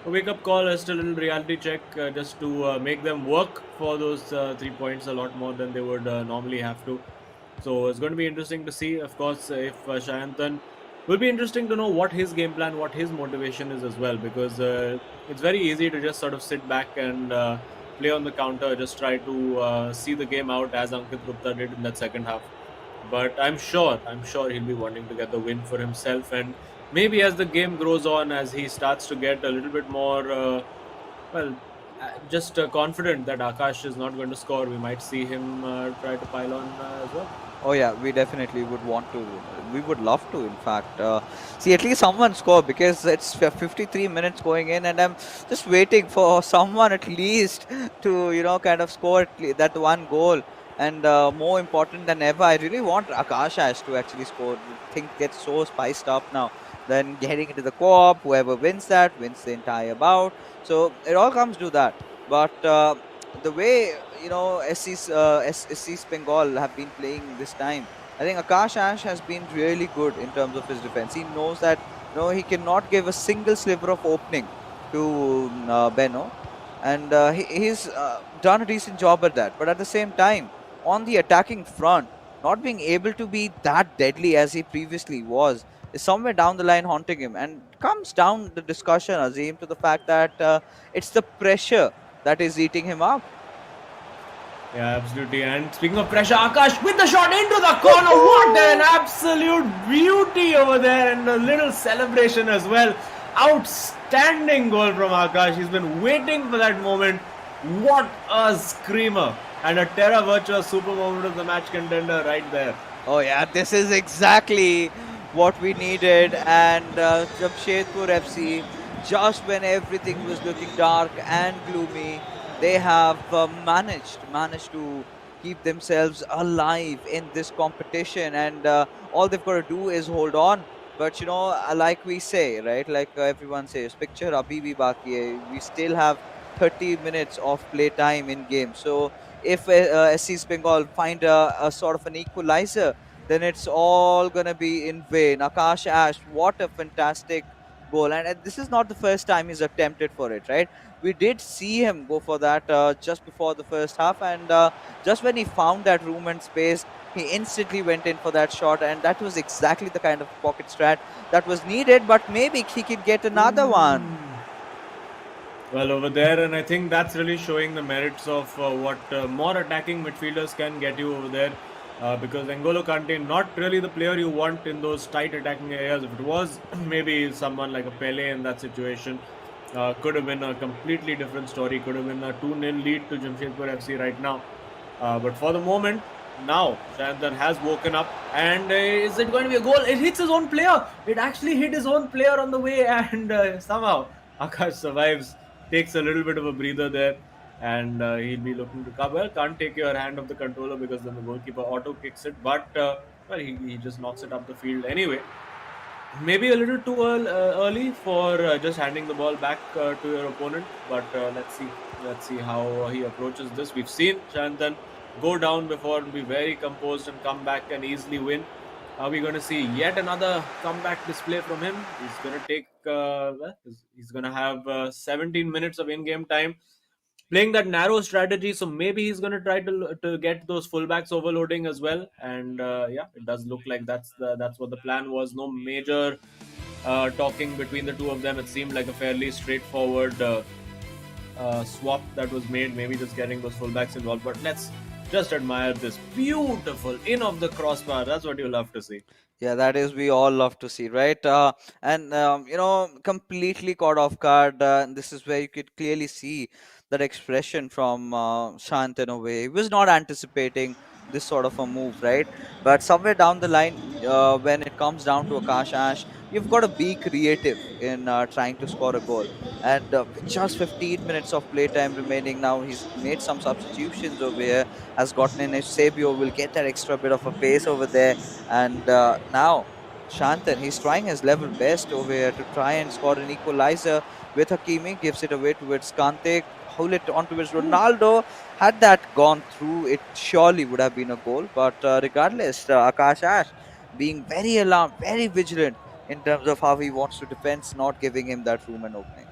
wake-up call, just a little reality check, just to make them work for those 3 points a lot more than they would normally have to. So it's going to be interesting to see, of course, if Shayantan. Will be interesting to know what his game plan, what his motivation is as well, because it's very easy to just sort of sit back and play on the counter, just try to see the game out as Ankit Gupta did in that second half. But I'm sure he'll be wanting to get the win for himself, and maybe as the game grows on, as he starts to get a little bit more, just confident that Akash is not going to score, we might see him try to pile on as well. Oh yeah, we definitely would want to. We would love to, in fact. See, at least someone score because it's 53 minutes going in, and I'm just waiting for someone at least to, kind of score that one goal. And more important than ever, I really want Akash Ash to actually score. The thing gets so spiced up now. Then getting into the co-op, whoever wins that wins the entire bout. So it all comes to that. But the way SC's Bengal have been playing this time, I think Akash Ash has been really good in terms of his defense. He knows that he cannot give a single sliver of opening to Benno, and he's done a decent job at that. But at the same time, on the attacking front, not being able to be that deadly as he previously was is somewhere down the line haunting him, and comes down the discussion, Azim, to the fact that it's the pressure that is eating him up. Yeah, absolutely. And speaking of pressure, Akash with the shot into the corner. What an absolute beauty over there, and a little celebration as well. Outstanding goal from Akash. He's been waiting for that moment. What a screamer. And a Terra Virtua super moment of the match contender right there. Oh yeah, this is exactly what we needed. And Jamshedpur FC, just when everything was looking dark and gloomy, they have managed to keep themselves alive in this competition. And all they've got to do is hold on. But like we say, right? Like everyone says, picture abhi bhi baki hai. We still have 30 minutes of play time in game. So if SC's Bengal find a sort of an equalizer, then it's all gonna be in vain. Akash Ash, what a fantastic goal! And this is not the first time he's attempted for it, right? We did see him go for that just before the first half, and just when he found that room and space, he instantly went in for that shot, and that was exactly the kind of pocket strat that was needed. But maybe he could get another one. Well, over there, and I think that's really showing the merits of what more attacking midfielders can get you over there. Because N'Golo Kante, not really the player you want in those tight attacking areas. If it was maybe someone like a Pele in that situation, could have been a completely different story. Could have been a 2-0 lead to Jamshedpur FC right now. But for the moment, now Shantan has woken up, and is it going to be a goal? It hits his own player. It actually hit his own player on the way, and somehow Akash survives. Takes a little bit of a breather there, and he'll be looking to cover. Can't take your hand off the controller because then the goalkeeper auto kicks it, but well, he just knocks it up the field anyway. Maybe a little too early for just handing the ball back to your opponent, but let's see how he approaches this. We've seen Shantan go down before and be very composed and come back and easily win. Are we going to see yet another comeback display from him? He's going to take. He's going to have 17 minutes of in-game time, playing that narrow strategy. So maybe he's going to try to get those fullbacks overloading as well. And yeah, it does look like that's what the plan was. No major talking between the two of them. It seemed like a fairly straightforward swap that was made. Maybe just getting those fullbacks involved. But let's just admire this beautiful in of the crossbar. That's what you love to see. Yeah, that is we all love to see, right? And completely caught off guard. This is where you could clearly see that expression from Shant in a way. He was not anticipating this sort of a move, right? But somewhere down the line, when it comes down to Akash Ash, you've got to be creative in trying to score a goal. And with just 15 minutes of playtime remaining now, he's made some substitutions over here, has gotten in Eusebio, will get that extra bit of a pace over there. And now Shantan, he's trying his level best over here to try and score an equalizer with Hakimi, gives it away towards Kante, hold it on towards Ronaldo. Had that gone through, it surely would have been a goal. But regardless, Akash Ash being very alarmed, very vigilant in terms of how he wants to defend, not giving him that room and opening.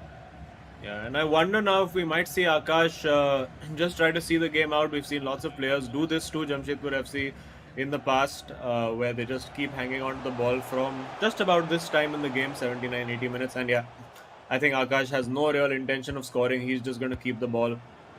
Yeah, and I wonder now if we might see Akash just try to see the game out. We've seen lots of players do this to Jamshedpur FC in the past, where they just keep hanging on to the ball from just about this time in the game, 79, 80 minutes. And yeah, I think Akash has no real intention of scoring. He's just going to keep the ball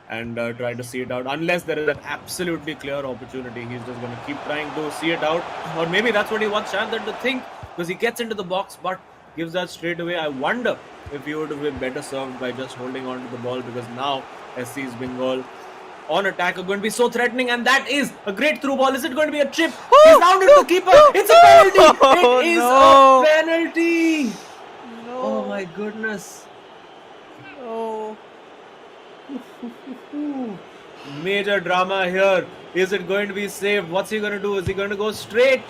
and try to see it out. Unless there is an absolutely clear opportunity, he's just going to keep trying to see it out. Or maybe that's what he wants Shantan to think, because he gets into the box but gives that straight away. I wonder if he would have been better served by just holding on to the ball, because now SC's Bengal on attack are going to be so threatening, and that is a great through ball. Is it going to be a chip? He's rounded the keeper. It's a penalty. It is no. a penalty. No. Oh my goodness. No. Major drama here. Is it going to be saved? What's he going to do? Is he going to go straight?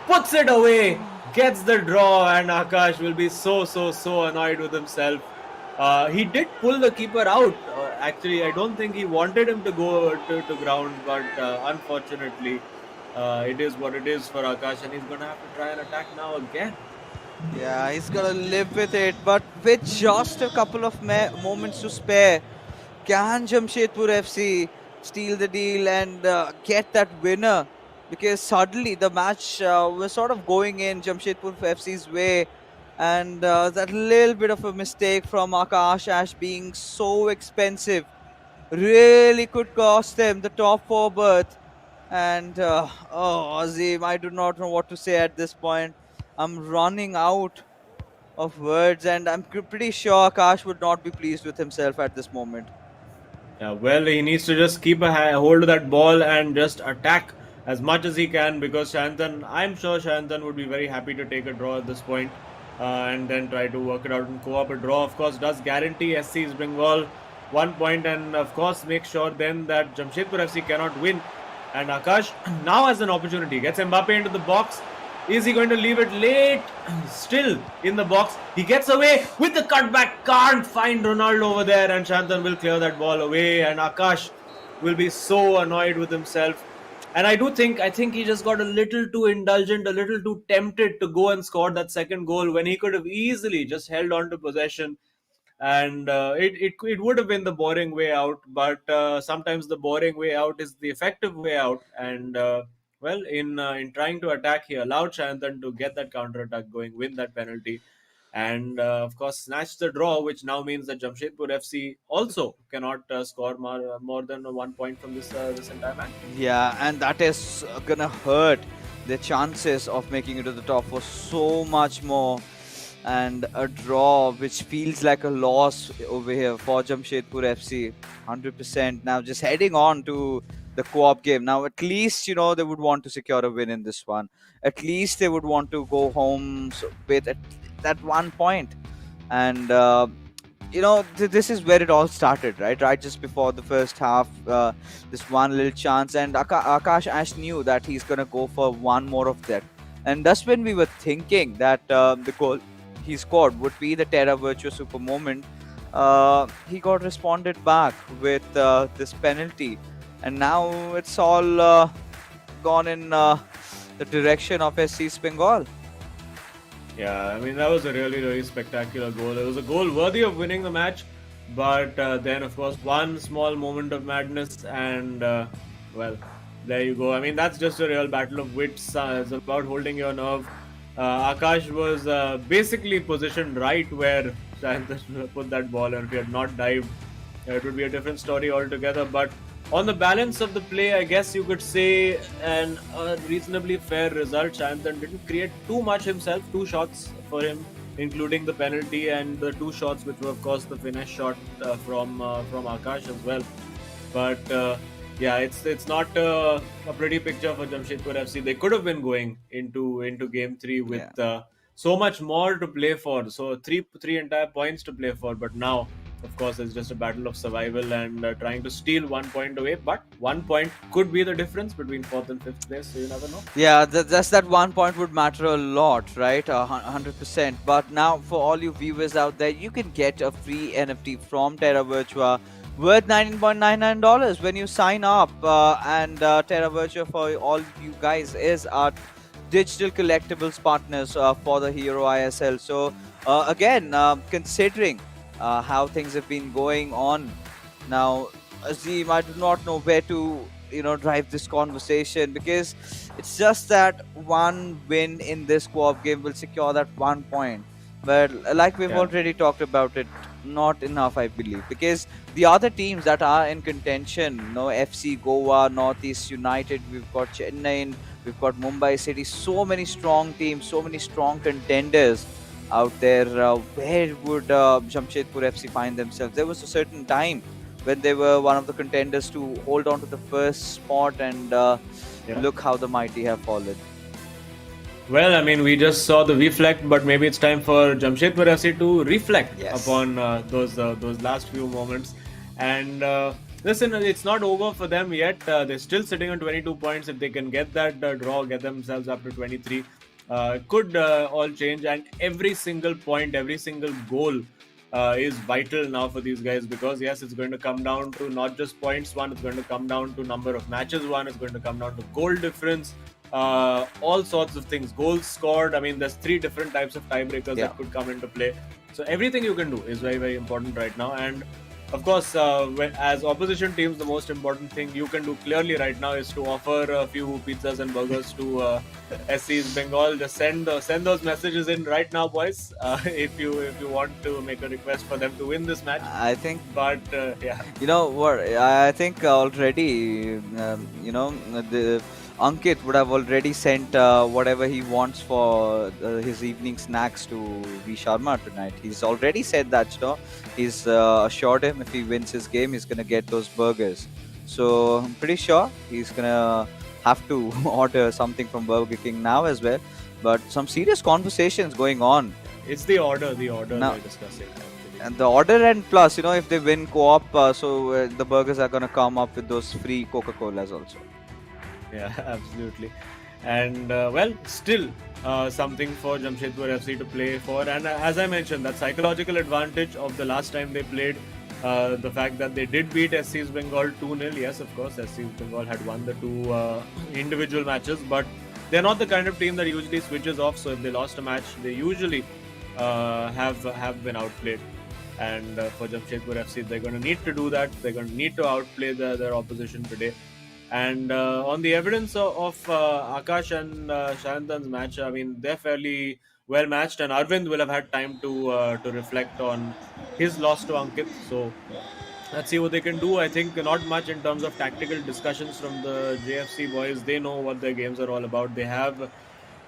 Puts it away. Gets the draw, and Akash will be so annoyed with himself. He did pull the keeper out. Actually, I don't think he wanted him to go to ground, but unfortunately, it is what it is for Akash, and he's going to have to try and attack now again. Yeah, he's gonna live with it, but with just a couple of moments to spare, can Jamshedpur FC steal the deal and get that winner? Because suddenly the match was sort of going in Jamshedpur FC's way, and that little bit of a mistake from Akash Ash being so expensive really could cost them the top 4 berth. And oh, Azim, I do not know what to say at this point. I'm running out of words, and I'm pretty sure Akash would not be pleased with himself at this moment. Yeah, well, he needs to just keep a hold of that ball and just attack as much as he can, because I'm sure Shantan would be very happy to take a draw at this point, and then try to work it out in co-op. A draw, of course, does guarantee SC's Bengal 1 point, and of course make sure then that Jamshedpur FC cannot win. And Akash now has an opportunity, gets Mbappe into the box. Is he going to leave it late? Still in the box. He gets away with the cutback. Can't find Ronaldo over there, and Shantan will clear that ball away. And Akash will be so annoyed with himself. And I think he just got a little too indulgent, a little too tempted to go and score that second goal when he could have easily just held on to possession. And it would have been the boring way out, but sometimes the boring way out is the effective way out. And well, in trying to attack, he allowed Shantan to get that counter attack going, win that penalty, and of course snatch the draw, which now means that Jamshedpur FC also cannot score more than 1 point from this entire match. Yeah, and that is gonna hurt their chances of making it to the top for so much more. And a draw which feels like a loss over here for Jamshedpur FC, 100%. Now just heading on to the co-op game. Now at least, they would want to secure a win in this one. At least they would want to go home with that 1 point. And this is where it all started, right just before the first half. This one little chance, and Akash Ash knew that he's gonna go for one more of that. And that's when we were thinking that the goal he scored would be the Terra Virtua Super moment. He got responded back with this penalty, and now it's all gone in the direction of SC's Bengal. Yeah, I mean, that was a really spectacular goal. It was a goal worthy of winning the match, but then, of course, one small moment of madness, and well, there you go. I mean, that's just a real battle of wits. It's about holding your nerve. Akash was basically positioned right where Shahantan put that ball, and if he had not dived, it would be a different story altogether. But on the balance of the play, I guess you could say a reasonably fair result. Shahantan didn't create too much himself. 2 shots for him, including the penalty, and the 2 shots which were, of course, the finish shot from Akash as well. But yeah, it's not a pretty picture for Jamshedpur FC. They could have been going into game 3 with so much more to play for. So three entire points to play for. But now, of course, it's just a battle of survival and trying to steal 1 point away. But 1 point could be the difference between 4th and 5th place. So you never know. Yeah, that's that 1 point would matter a lot, right? 100%. But now, for all you viewers out there, you can get a free NFT from Terra Virtua worth $19.99 when you sign up. And Terra Virtua, for all you guys, is our digital collectibles partners for the Hero eISL. So again, considering how things have been going on now, Azim, I do not know where to drive this conversation, because it's just that one win in this co-op game will secure that 1 point. But like we've already talked about it, not enough, I believe, because the other teams that are in contention, FC Goa, Northeast United, we've got Chennai, we've got Mumbai City, so many strong teams, so many strong contenders out there. Where would Jamshedpur FC find themselves? There was a certain time when they were one of the contenders to hold on to the first spot, and Yeah. look how the mighty have fallen. Well, I mean, we just saw the reflect, but maybe it's time for Jamshedpur FC to reflect Yes. upon those last few moments. And listen, it's not over for them yet. They're still sitting on 22 points. If they can get that draw, get themselves up to 23, it could all change. And every single point, every single goal is vital now for these guys, because yes, it's going to come down to not just points won, it's going to come down to number of matches won, it's going to come down to goal difference, all sorts of things, goals scored. I mean, there's 3 different types of tiebreakers that could come into play. So everything you can do is very, very important right now. And of course, as opposition teams, the most important thing you can do clearly right now is to offer a few pizzas and burgers to SC's Bengal. Just send those messages in right now, boys. If you want to make a request for them to win this match. I think, but yeah, you know what? I think already, the Ankit would have already sent whatever he wants for his evening snacks to V Sharma tonight. He's already said that, he's assured him if he wins his game, he's gonna get those burgers. So I'm pretty sure he's gonna have to order something from Burger King now as well. But some serious conversations going on. it's the order Now- we're discussing. Actually. And the order, and plus, if they win co-op, the burgers are gonna come up with those free Coca-Colas also. Yeah, absolutely. And well, still something for Jamshedpur FC to play for. And as I mentioned, that psychological advantage of the last time they played, the fact that they did beat SC's Bengal 2-0. Yes, of course, SC's Bengal had won the 2 individual matches, but they're not the kind of team that usually switches off. So if they lost a match, they usually have been outplayed. And for Jamshedpur FC, they're going to need to do that. They're going to need to outplay their opposition today. And on the evidence of Akash and Shayantan's match, I mean, they're fairly well matched, and Arvind will have had time to reflect on his loss to Ankit. So let's see what they can do. I think not much in terms of tactical discussions from the JFC boys. They know what their games are all about. They have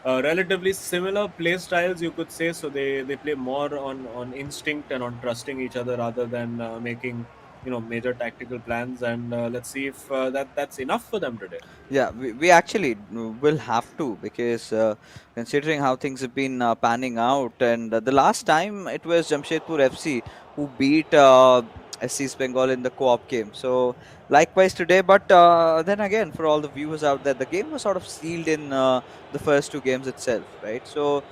relatively similar play styles, you could say. So they play more on instinct and on trusting each other rather than making major tactical plans. And let's see if that's enough for them today. Yeah, we actually will have to, because considering how things have been panning out, and the last time it was Jamshedpur FC who beat SC's Bengal in the co-op game. So likewise today, but then again, for all the viewers out there, the game was sort of sealed in the first 2 games itself, right? So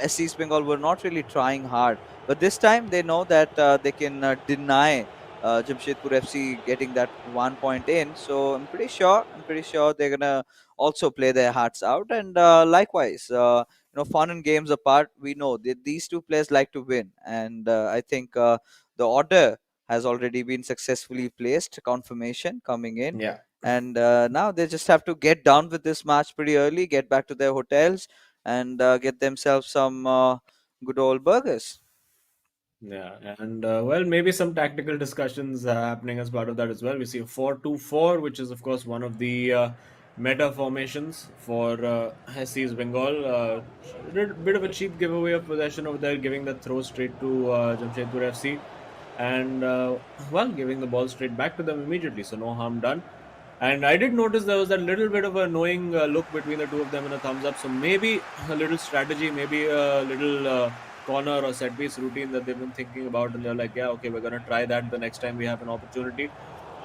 SC's Bengal were not really trying hard, but this time they know that they can deny Jamshedpur FC getting that 1 point in. So I'm pretty sure they're gonna also play their hearts out. And likewise, fun and games apart, we know that these 2 players like to win, and I think the order has already been successfully placed. Confirmation coming in. Yeah. And now they just have to get down with this match pretty early, get back to their hotels, and get themselves some good old burgers. Yeah, and well, maybe some tactical discussions happening as part of that as well. We see a 4-2-4, which is, of course, one of the meta formations for SC's Bengal. Bit of a cheap giveaway of possession over there, giving the throw straight to Jamshedpur FC, and well, giving the ball straight back to them immediately. So no harm done. And I did notice there was that little bit of a knowing look between the 2 of them and a thumbs up. So maybe a little strategy, maybe a little corner or set piece routine that they've been thinking about, and they're like, yeah, okay, we're going to try that the next time we have an opportunity.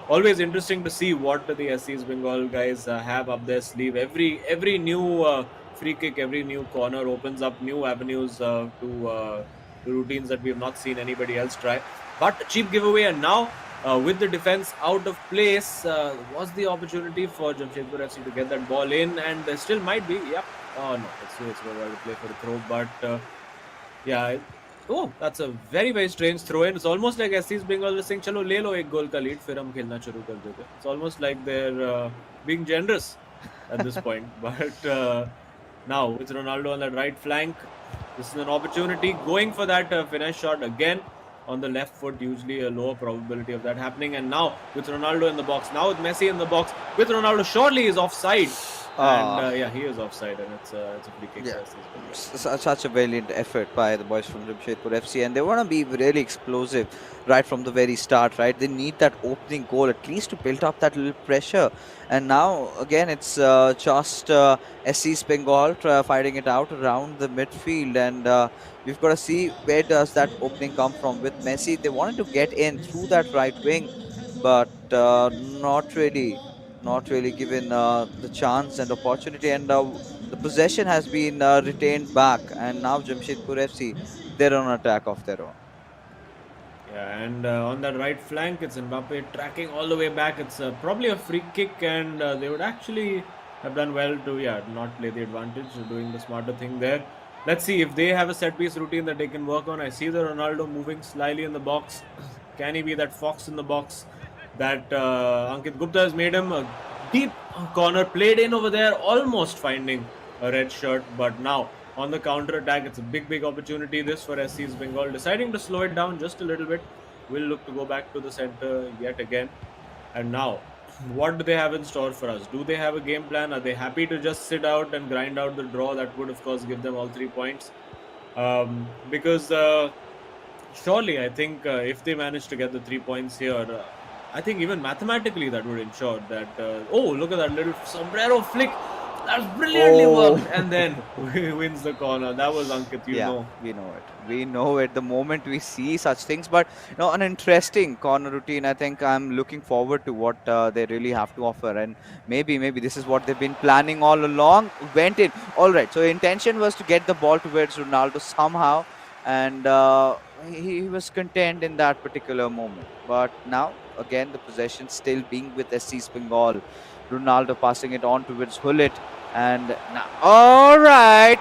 Always interesting to see what the SC's Bengal guys have up their sleeve. Every new free kick, every new corner opens up new avenues to routines that we have not seen anybody else try. But a cheap giveaway, and now with the defense out of place, was the opportunity for Jamshedpur FC to get that ball in, and there still might be. Yep. Oh no, it's going to play for the throw, but yeah. Oh, that's a very, very strange throw-in. It's almost like SC's Bengal is saying, "Chalo, le lo ek goal ka lead, fir hum khelna shuru kar dete." It's almost like they're being generous at this point. But now with Ronaldo on that right flank, this is an opportunity. Going for that finesse shot again on the left foot. Usually a lower probability of that happening. And now with Ronaldo in the box, now with Messi in the box, with Ronaldo, surely is offside. And Ah. yeah, he is offside, and it's a free kick Yeah, for SC's Bengal. such a brilliant effort by the boys from Jamshedpur FC, and they want to be really explosive right from the very start. Right, they need that opening goal at least to build up that little pressure. And now again, it's just SC's Bengal fighting it out around the midfield, and we've got to see where does that opening come from with Messi. They wanted to get in through that right wing, but not really given the chance and opportunity, and the possession has been retained back, and now Jamshedpur FC, they're on attack of their own. Yeah, and on that right flank, it's Mbappe tracking all the way back. It's probably a free kick, and they would actually have done well to, yeah, not play the advantage, doing the smarter thing there. Let's see if they have a set piece routine that they can work on. I see the Ronaldo moving slyly in the box. Can he be that fox in the box that Ankit Gupta has made him? A deep corner played in over there, almost finding a red shirt, but now on the counter attack, it's a big opportunity this for SC's Bengal, deciding to slow it down just a little bit. Will look to go back to the center yet again. And now, what do they have in store for us? Do they have a game plan? Are they happy to just sit out and grind out the draw? That would of course give them all 3 points, because surely I think if they manage to get the 3 points here, I think even mathematically that would ensure that oh, look at that little sombrero flick. That's brilliantly Oh. worked, and then wins the corner. That was Ankit, you Yeah, know. we know it. We know it the moment we see such things. But an interesting corner routine. I think I'm looking forward to what they really have to offer, and maybe this is what they've been planning all along. Went in. All right. So intention was to get the ball towards Ronaldo somehow, and he was content in that particular moment. But now again, the possession still being with SC's Bengal. Ronaldo passing it on towards Hullet, and now, all right.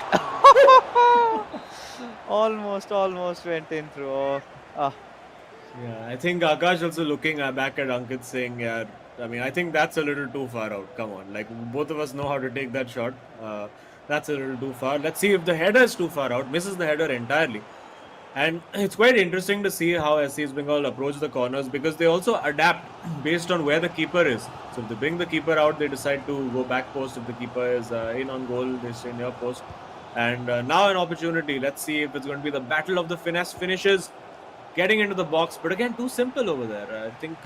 almost went in through. Ah, Yeah, I think Akash also looking back at Ankit saying, yeah, I mean, I think that's a little too far out. Come on. Like, both of us know how to take that shot. That's a little too far. Let's see if the header is too far out. Misses the header entirely. And it's quite interesting to see how SC's Bengal approach the corners, because they also adapt based on where the keeper is. So if they bring the keeper out, they decide to go back post. If the keeper is in on goal, they stay near post. And now an opportunity. Let's see if it's going to be the battle of the finesse finishes, getting into the box. But again, too simple over there. I think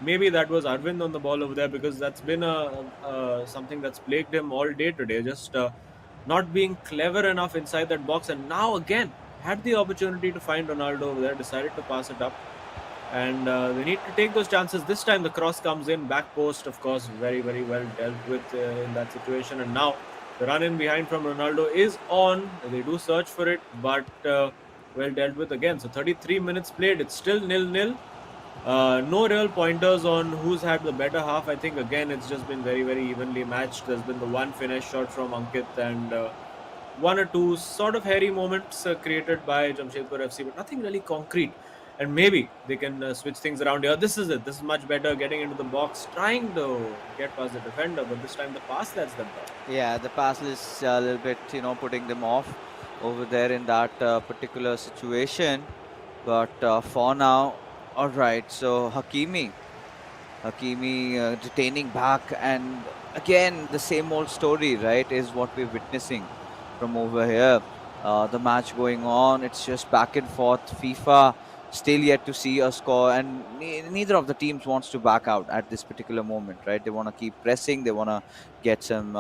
maybe that was Arvind on the ball over there, because that's been something that's plagued him all day today. Just not being clever enough inside that box. And now again, had the opportunity to find Ronaldo over there, decided to pass it up. And they need to take those chances. This time the cross comes in, back post, of course, very well dealt with in that situation. And now the run in behind from Ronaldo is on. They do search for it, but well dealt with again. So 33 minutes played, it's still 0-0. No real pointers on who's had the better half. I think again it's just been very evenly matched. There's been the one finish shot from Ankit, and one or two sort of hairy moments created by Jamshedpur FC, but nothing really concrete. And maybe they can switch things around here. This is it. This is much better. Getting into the box, trying to get past the defender, but this time the pass lets them down. yeah, the pass is a little bit, putting them off over there in that particular situation. But for now, all right. So Hakimi retaining back, and again the same old story, right? Is what we're witnessing from over here. The match going on, it's just back and forth. FIFA still yet to see a score, and neither of the teams wants to back out at this particular moment, right? They want to keep pressing. They want to get some,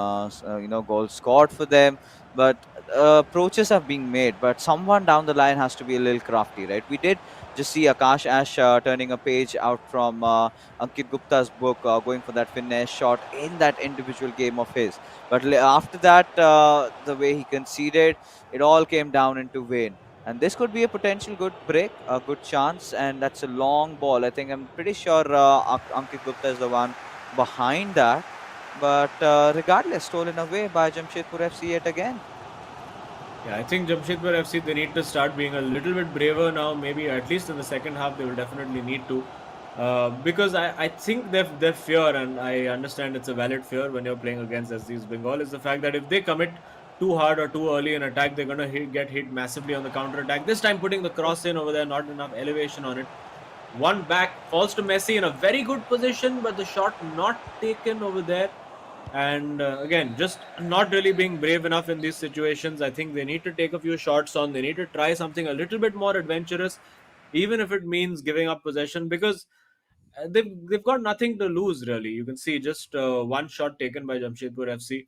goals scored for them. But approaches are being made, but someone down the line has to be a little crafty, right? We did just see Akash Ash turning a page out from Ankit Gupta's book, going for that finesse shot in that individual game of his. But after that, the way he conceded, it all came down into vain. And this could be a potential good break, a good chance, and that's a long ball. I think I'm pretty sure Ankit Gupta is the one behind that. But regardless, stolen away by Jamshedpur FC yet again. Yeah, I think Jamshedpur FC, they need to start being a little bit braver now. Maybe at least in the second half, they will definitely need to. Because I think their fear, and I understand it's a valid fear when you're playing against SC's Bengal, is the fact that if they commit too hard or too early in attack, they're going to get hit massively on the counter attack. This time putting the cross in over there, not enough elevation on it. One back, falls to Messi in a very good position, but the shot not taken over there. And again, just not really being brave enough in these situations. I think they need to take a few shots on. They need to try something a little bit more adventurous, even if it means giving up possession, because they've got nothing to lose really. You can see just one shot taken by Jamshedpur FC.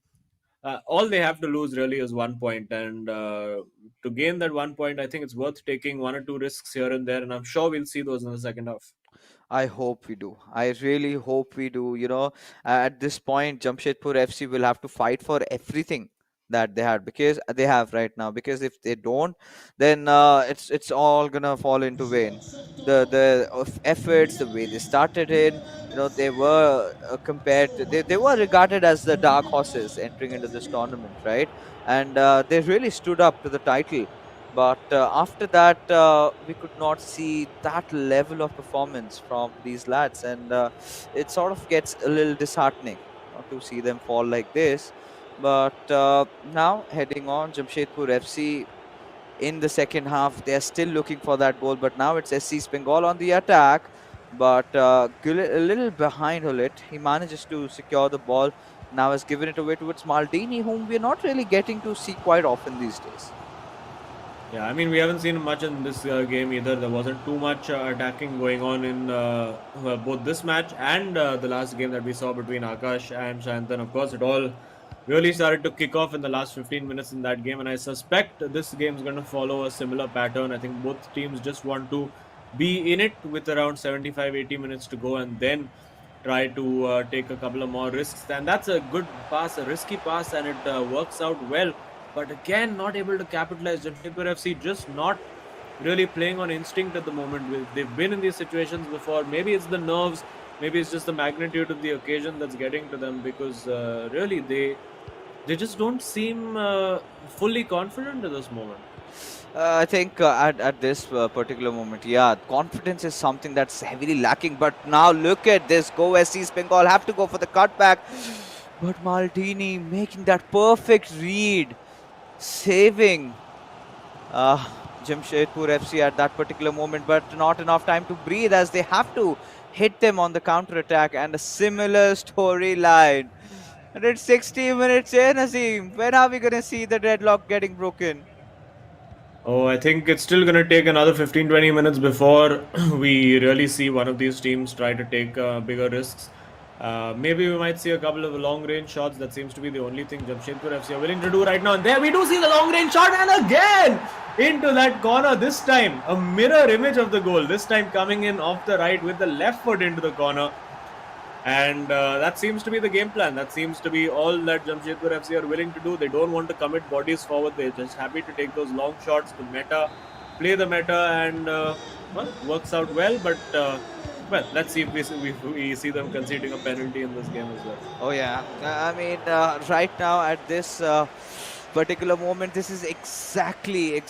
All they have to lose really is 1 point, and to gain that 1 point, I think it's worth taking one or two risks here and there, and I'm sure we'll see those in the second half. I hope we do. I really hope we do. At this point, Jamshedpur FC will have to fight for everything that they had because they have right now. Because if they don't, then it's all gonna fall into vain. The efforts, the way they started in, they were they were regarded as the dark horses entering into this tournament, right? And they really stood up to the title. But after that, we could not see that level of performance from these lads, and it sort of gets a little disheartening to see them fall like this. But now heading on, Jamshedpur FC in the second half, they are still looking for that goal, but now it's SC Bengal on the attack. But a little behind Hulit, he manages to secure the ball. Now has given it away towards Maldini, whom we're not really getting to see quite often these days. Yeah, I mean, we haven't seen much in this game either. There wasn't too much attacking going on in both this match and the last game that we saw between Akash and Shantan. Of course, it all really started to kick off in the last 15 minutes in that game, and I suspect this game is going to follow a similar pattern. I think both teams just want to be in it with around 75-80 minutes to go, and then try to take a couple of more risks. And that's a good pass, a risky pass, and it works out well. But again, not able to capitalize. Jamshedpur FC just not really playing on instinct at the moment. They've been in these situations before. Maybe it's the nerves, maybe it's just the magnitude of the occasion that's getting to them, because really they just don't seem fully confident at this moment. I think at this particular moment, yeah, confidence is something that's heavily lacking. But now look at this. Go SC Bengal have to go for the cutback. But Maldini making that perfect read, saving Jamshedpur FC at that particular moment, but not enough time to breathe as they have to hit them on the counter attack. And a similar storyline. And it's 60 minutes in, Azim. When are we going to see the deadlock getting broken? Oh, I think it's still going to take another 15-20 minutes before we really see one of these teams try to take bigger risks. Maybe we might see a couple of long-range shots. That seems to be the only thing Jamshedpur FC are willing to do right now. And there we do see the long-range shot, and again into that corner. This time a mirror image of the goal. This time coming in off the right with the left foot into the corner. And that seems to be the game plan. That seems to be all that Jamshedpur FC are willing to do. They don't want to commit bodies forward. They're just happy to take those long shots to meta, play the meta, and well, works out well. But well, let's see if we see them conceding a penalty in this game as well. Oh yeah, I mean, right now at this particular moment, this is exactly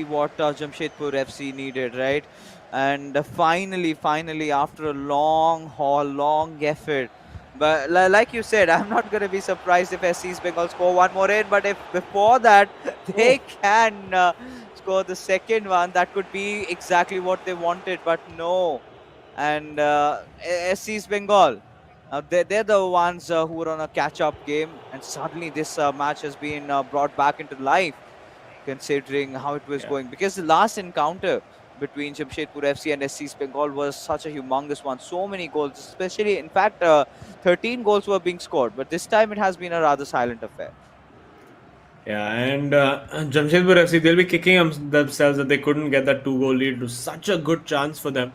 what Jamshedpur FC needed, right? And finally, after a long haul, long effort. But like you said, I'm not going to be surprised if SC's Bengal score one more in. But if before that they can score the second one, that could be exactly what they wanted. But no. And SC's Bengal, they're the ones who were on a catch-up game. And suddenly this match has been brought back into life, considering how it was going. Because the last encounter between Jamshedpur FC and SC's Bengal was such a humongous one. So many goals, especially, in fact, 13 goals were being scored. But this time it has been a rather silent affair. Yeah, and Jamshedpur FC, they'll be kicking themselves that they couldn't get that 2-goal lead. It was such a good chance for them.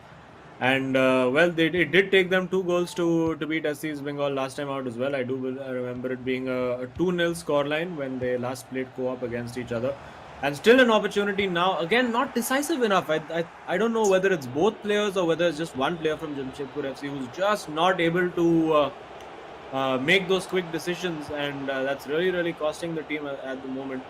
And well, it did take them 2 goals to beat SC's Bengal last time out as well. I remember it being a 2-0 scoreline when they last played co-op against each other. And still an opportunity now. Again, not decisive enough. I don't know whether it's both players or whether it's just one player from Jamshedpur FC who's just not able to make those quick decisions. And that's really costing the team at the moment.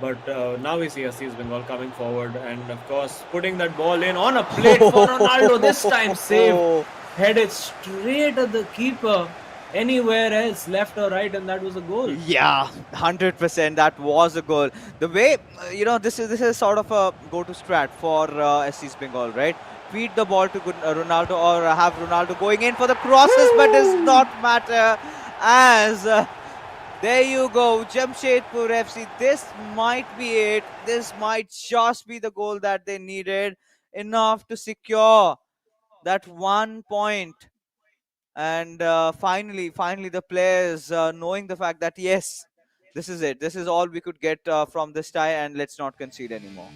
But now we see SC's Bengal coming forward and, of course, putting that ball in on a plate for Ronaldo. This time save. Headed straight at the keeper. Anywhere else, left or right, and that was a goal. Yeah, 100%. That was a goal. The way, this is sort of a go-to strat for SC's Bengal, right? Feed the ball to Ronaldo, or have Ronaldo going in for the crosses, but does not matter as There you go, Jamshedpur FC. This might be it. This might just be the goal that they needed, enough to secure that 1 point. And finally, the players knowing the fact that yes, this is it. This is all we could get from this tie, and let's not concede anymore.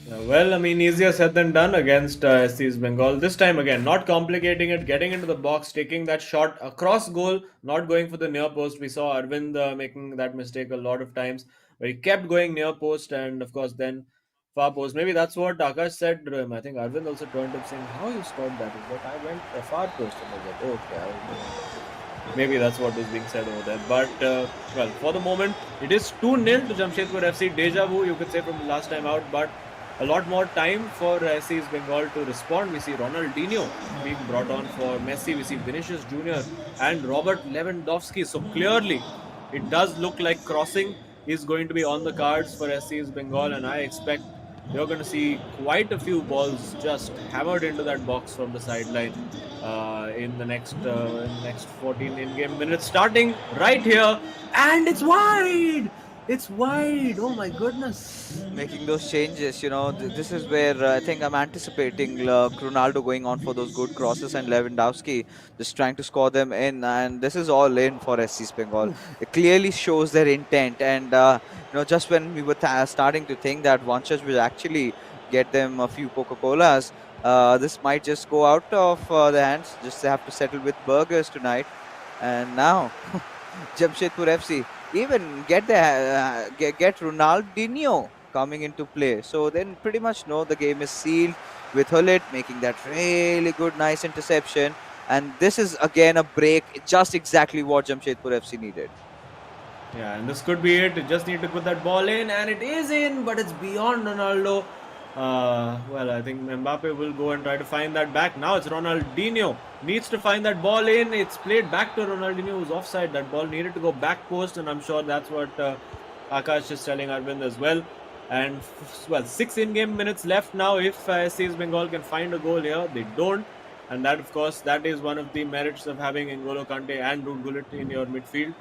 Well, I mean, easier said than done against SC's Bengal. This time again, not complicating it, getting into the box, taking that shot across goal, not going for the near post. We saw Arvind making that mistake a lot of times, but he kept going near post and, of course, then far post. Maybe that's what Akash said to him. I think Arvind also turned up saying, "How you scored that?" He's like, "I went far post." And I was like, "Okay, maybe that's what was being said over there." But, well, for the moment, it is 2-0 to Jamshedpur FC. Deja vu, you could say, from the last time out, but a lot more time for SC's Bengal to respond. We see Ronaldinho being brought on for Messi. We see Vinicius Jr. and Robert Lewandowski. So clearly, it does look like crossing is going to be on the cards for SC's Bengal, and I expect you're going to see quite a few balls just hammered into that box from the sideline in the next 14 in-game minutes, starting right here, and it's wide. It's wide. Oh my goodness. Making those changes, this is where I think I'm anticipating Ronaldo going on for those good crosses and Lewandowski just trying to score them in, and this is all in for SC Bengal. It clearly shows their intent, and just when we were starting to think that Vanchaj will actually get them a few Coca-Colas, this might just go out of their hands. Just they have to settle with burgers tonight, and now Jamshedpur FC even get Ronaldinho coming into play. So then pretty much know the game is sealed with Hullet making that really good, nice interception. And this is again a break, just exactly what Jamshedpur FC needed. Yeah, and this could be it. You just need to put that ball in, and it is in, but it's beyond Ronaldo. Well, I think Mbappe will go and try to find that back. Now it's Ronaldinho. Needs to find that ball in. It's played back to Ronaldinho, who's offside. That ball needed to go back post, and I'm sure that's what Akash is telling Arvind as well. And, well, 6 in-game minutes left now. If SC's Bengal can find a goal here, they don't. And that, of course, that is one of the merits of having N'Golo Kante and Ruud Gullit in your midfield.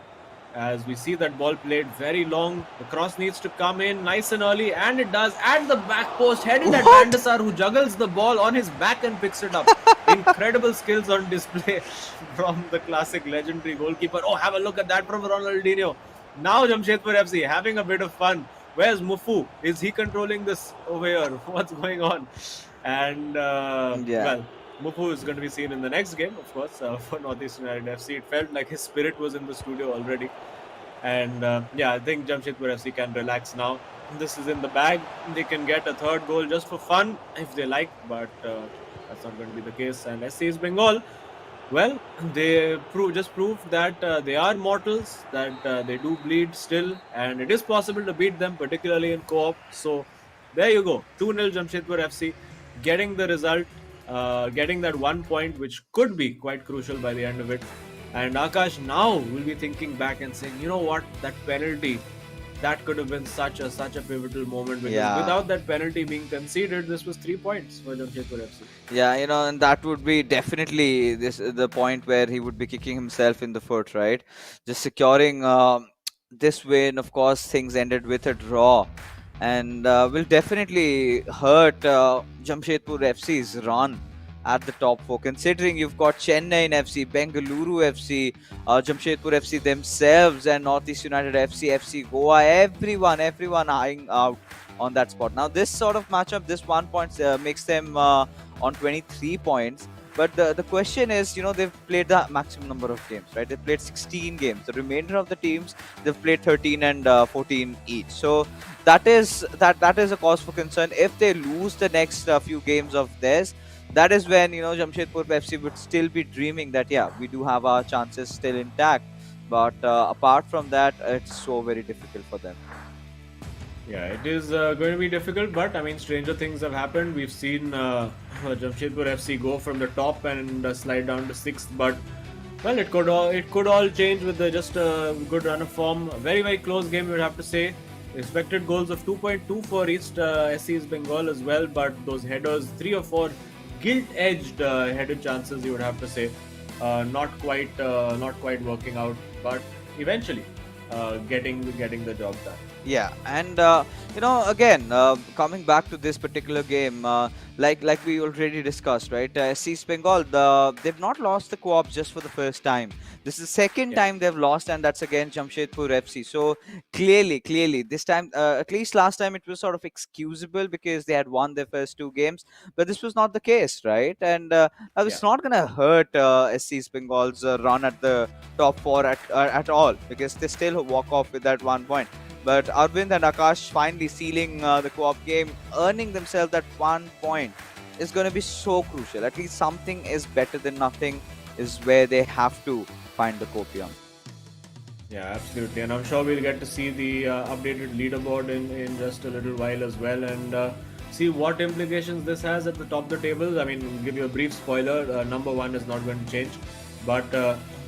As we see that ball played very long, the cross needs to come in nice and early, and it does at the back post, headed at Van der Sar, who juggles the ball on his back and picks it up. Incredible skills on display from the classic legendary goalkeeper. Oh, have a look at that from Ronaldinho. Now Jamshedpur FC having a bit of fun. Where's Mufu? Is he controlling this over here? What's going on? And, well, Mufu is going to be seen in the next game, of course, for Northeast United FC. It felt like his spirit was in the studio already. And yeah, I think Jamshedpur FC can relax now. This is in the bag. They can get a third goal just for fun if they like, but that's not going to be the case. And SC's Bengal, well, they just proved that they are mortals, that they do bleed still, and it is possible to beat them, particularly in co-op. So there you go, 2-0 Jamshedpur FC, getting the result. Getting that 1 point, which could be quite crucial by the end of it. And Akash now will be thinking back and saying, you know what, that penalty, that could have been such a pivotal moment, because without that penalty being conceded, this was 3 points for Jamshedpur FC. Yeah, and that would be definitely the point where he would be kicking himself in the foot, right? Just securing this win. Of course, things ended with a draw, and will definitely hurt Jamshedpur FC's run at the top 4, considering you've got Chennai FC, Bengaluru FC, Jamshedpur FC themselves, and Northeast United FC, FC Goa, everyone eyeing out on that spot. Now this sort of matchup, this 1 point makes them on 23 points. But the question is, they've played the maximum number of games, right? They've played 16 games. The remainder of the teams, they've played 13 and 14 each. So that is a cause for concern. If they lose the next few games of theirs, that is when, Jamshedpur FC would still be dreaming that, yeah, we do have our chances still intact. But apart from that, it's so very difficult for them. Yeah, it is going to be difficult, but I mean, stranger things have happened. We've seen Jamshedpur FC go from the top and slide down to 6th, but well, it could all change with just a good run of form. A very, very close game, you would have to say. Expected goals of 2.2 for East SC's Bengal as well, but those headers, 3 or 4 gilt-edged headed chances, you would have to say, not quite working out, but eventually getting the job done. Yeah, and again, coming back to this particular game, like we already discussed, right? SC Bengal, they've not lost the co-op just for the first time. This is the second Yeah. time they've lost, and that's again Jamshedpur FC. So clearly, this time, at least last time, it was sort of excusable because they had won their first two games, but this was not the case, right? And now Yeah. it's not gonna hurt SC Bengal's run at the top four at all, because they still walk off with that 1 point. But Arvind and Akash finally sealing the co-op game, earning themselves that 1 point is going to be so crucial. At least something is better than nothing is where they have to find the copium. Yeah, absolutely. And I'm sure we'll get to see the updated leaderboard in just a little while as well, and see what implications this has at the top of the table. I mean, give you a brief spoiler, number one is not going to change, but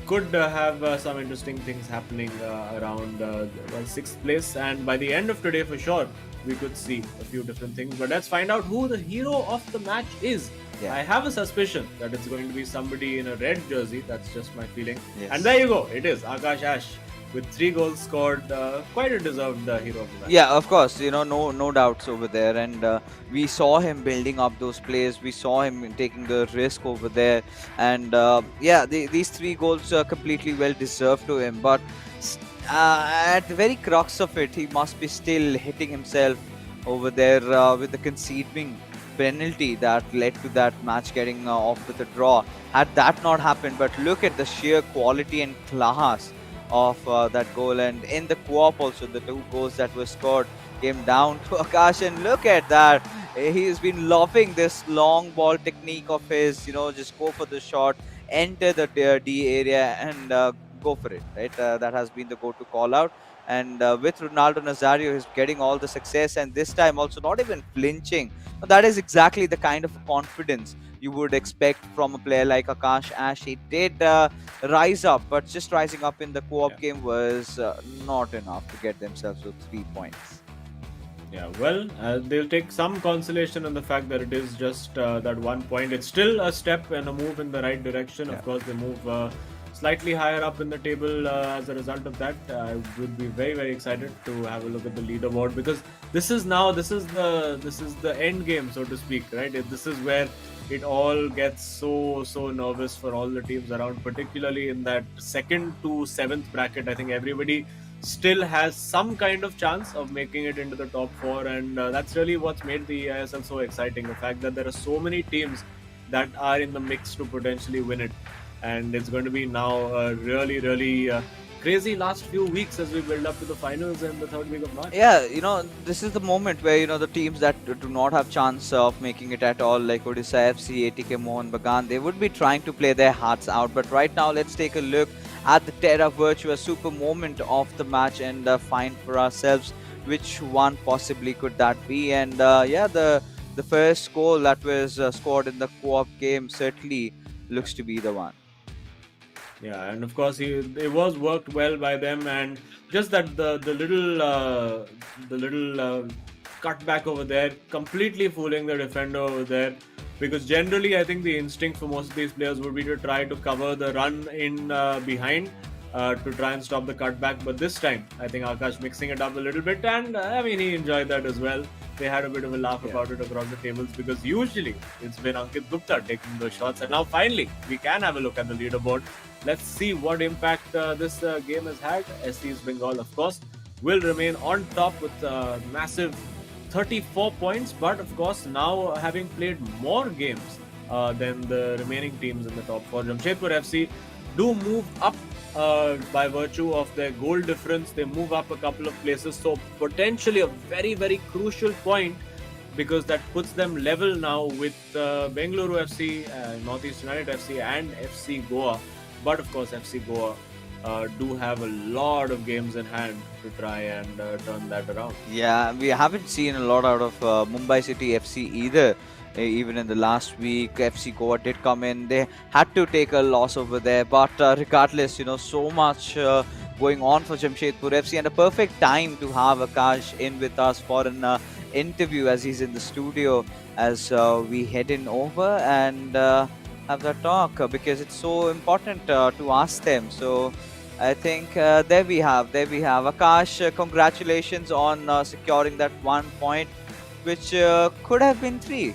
could have some interesting things happening around sixth place. And by the end of today, for sure, we could see a few different things. But let's find out who the hero of the match is. Yeah. I have a suspicion that it's going to be somebody in a red jersey. That's just my feeling. Yes. And there you go. It is Akash Ash with 3 goals scored. Quite a deserved hero of the match. Yeah, of course, no doubts over there, and we saw him building up those plays. We saw him taking the risk over there, and these 3 goals are completely well deserved to him. But at the very crux of it, he must be still hitting himself over there with the conceding penalty that led to that match getting off with a draw. Had that not happened, but look at the sheer quality and class of that goal, and in the co-op also, the 2 goals that were scored came down to Akash, and look at that. He has been loving this long ball technique of his, just go for the shot, enter the D area, and go for it, right? That has been the go-to call out. And with Ronaldo Nazario, he's getting all the success, and this time also not even flinching. That is exactly the kind of confidence you would expect from a player like Akash Ash. He did rise up, but just rising up in the co-op game was not enough to get themselves to 3 points. Yeah, well, they'll take some consolation in the fact that it is just that 1 point. It's still a step and a move in the right direction. Yeah. Of course, they move slightly higher up in the table as a result of that. I would be very, very excited to have a look at the leaderboard, because this is the end game, so to speak, right? This is where it all gets so nervous for all the teams around, particularly in that 2nd to 7th bracket. I think everybody still has some kind of chance of making it into the top 4, and that's really what's made the eISL so exciting. The fact that there are so many teams that are in the mix to potentially win it, and it's going to be now a really crazy last few weeks as we build up to the finals in the 3rd week of March. Yeah, this is the moment where, the teams that do not have chance of making it at all, like Odisha FC, ATK Mohun Bagan, they would be trying to play their hearts out. But right now, let's take a look at the Terra Virtua super moment of the match and find for ourselves which one possibly could that be. And the first goal that was scored in the co-op game certainly looks to be the one. Yeah, and of course it was worked well by them, and just that the little cutback over there, completely fooling the defender over there, because generally I think the instinct for most of these players would be to try to cover the run in behind to try and stop the cutback. But this time I think Akash mixing it up a little bit, and I mean, he enjoyed that as well. They had a bit of a laugh about it across the tables, because usually it's been Ankit Gupta taking those shots, and now finally we can have a look at the leaderboard. Let's see what impact this game has had. SC Bengal, of course, will remain on top with massive 34 points, but of course now having played more games than the remaining teams in the top 4. Jamshedpur FC do move up by virtue of their goal difference. They move up a couple of places, so potentially a very crucial point, because that puts them level now with Bengaluru FC, Northeast United FC and FC Goa. But of course FC Goa do have a lot of games in hand to try and turn that around. Yeah, we haven't seen a lot out of Mumbai City FC either. Even in the last week, FC Goa did come in. They had to take a loss over there, but regardless, so much going on for Jamshedpur FC, and a perfect time to have Akash in with us for an interview as he's in the studio as we head in over and have that talk, because it's so important to ask them. So I think there we have. Akash, congratulations on securing that 1 point, which could have been three.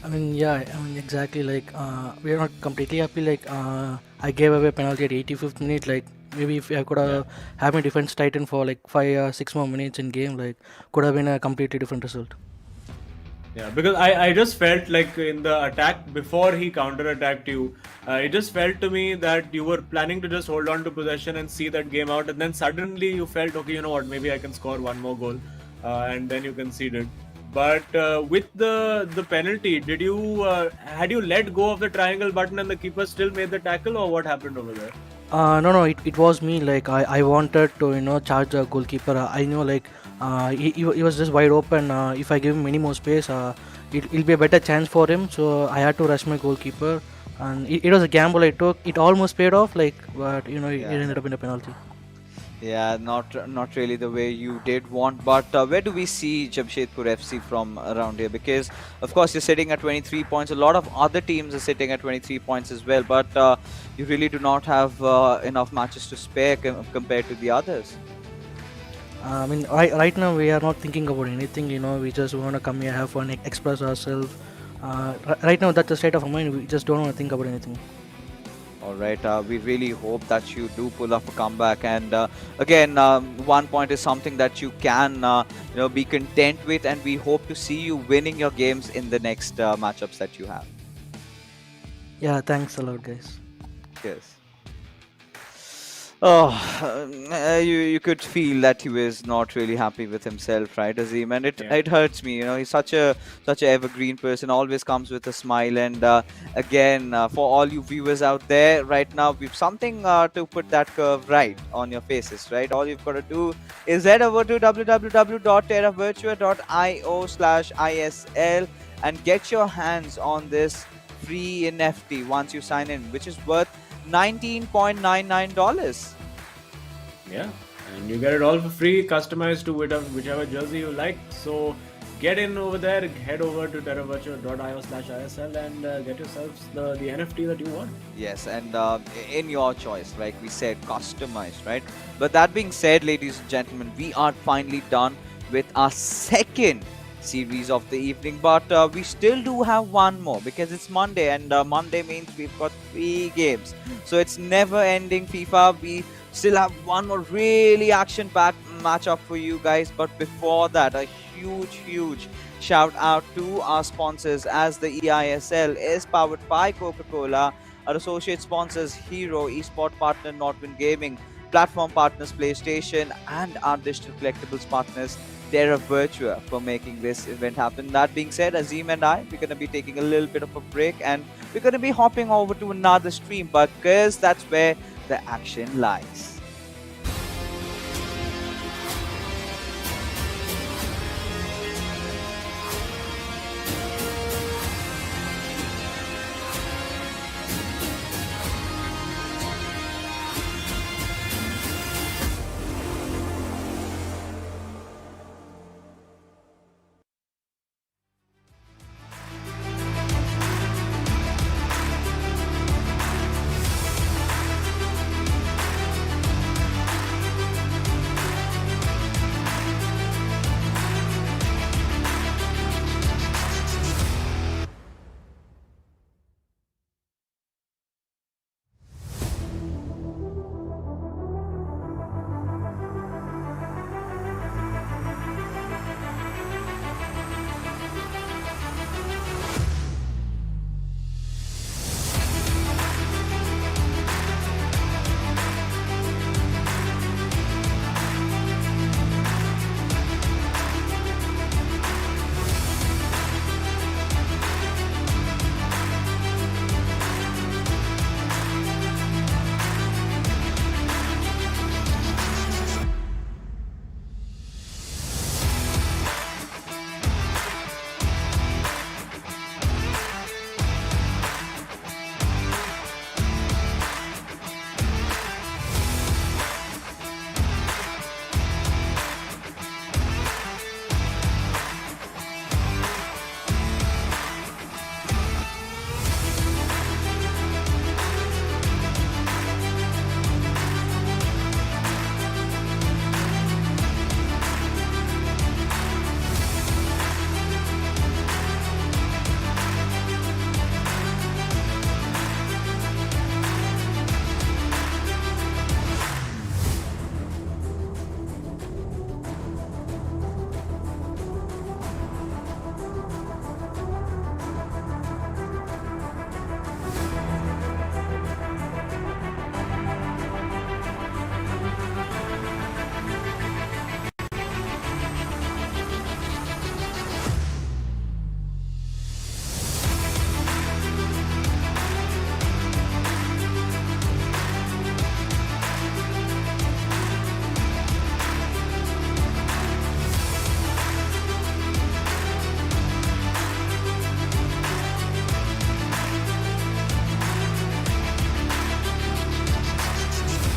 I mean, yeah, I mean, exactly. Like, we are not completely happy. Like, I gave away penalty at 85th minute. Like, maybe if I could have had my defense tighten for like 5 6 more minutes in game, like, could have been a completely different result. Yeah, because I just felt like in the attack before he counter-attacked you, it just felt to me that you were planning to just hold on to possession and see that game out, and then suddenly you felt, okay, you know what, maybe I can score one more goal, and then you conceded. But with the penalty, did you had you let go of the triangle button and the keeper still made the tackle, or what happened over there? No, it was me. Like, I wanted to charge the goalkeeper. I know, like, he was just wide open. If I give him any more space, it'll be a better chance for him. So I had to rush my goalkeeper, and it was a gamble I took. It almost paid off, like, but it ended up in a penalty. Yeah, not really the way you did want. But where do we see Jamshedpur FC from around here? Because of course you're sitting at 23 points. A lot of other teams are sitting at 23 points as well. But you really do not have enough matches to spare compared to the others. I mean, right now we are not thinking about anything. We just want to come here, have fun, express ourselves. Right now, that's the state of our mind. We just don't want to think about anything. All right, we really hope that you do pull off a comeback. And again, 1 point is something that you can, be content with, and we hope to see you winning your games in the next matchups that you have. Yeah, thanks a lot, guys. Yes. Oh, you could feel that he was not really happy with himself, right, Azim? And it hurts me. He's such a evergreen person. Always comes with a smile. And again, for all you viewers out there right now, we've something to put that curve right on your faces, right? All you've got to do is head over to www.terravirtua.io/ISL and get your hands on this free NFT once you sign in, which is worth $19.99. Yeah, and you get it all for free, customized to whichever jersey you like. So get in over there, head over to terravirtua.io/ISL and get yourselves the NFT that you want. Yes, and in your choice, like we said, customized, right? But that being said, ladies and gentlemen, we are finally done with our second series of the evening, but we still do have one more because it's Monday, and Monday means we've got 3 games, so it's never ending FIFA. We still have one more really action-packed matchup for you guys, but before that, a huge shout out to our sponsors, as the eISL is powered by Coca-Cola. Our associate sponsors, Hero, esport partner Nordwind Gaming, platform partners PlayStation, and our digital collectibles partners Terra Virtua, for making this event happen. That being said, Azim and I, we're going to be taking a little bit of a break, and we're going to be hopping over to another stream, but because that's where the action lies.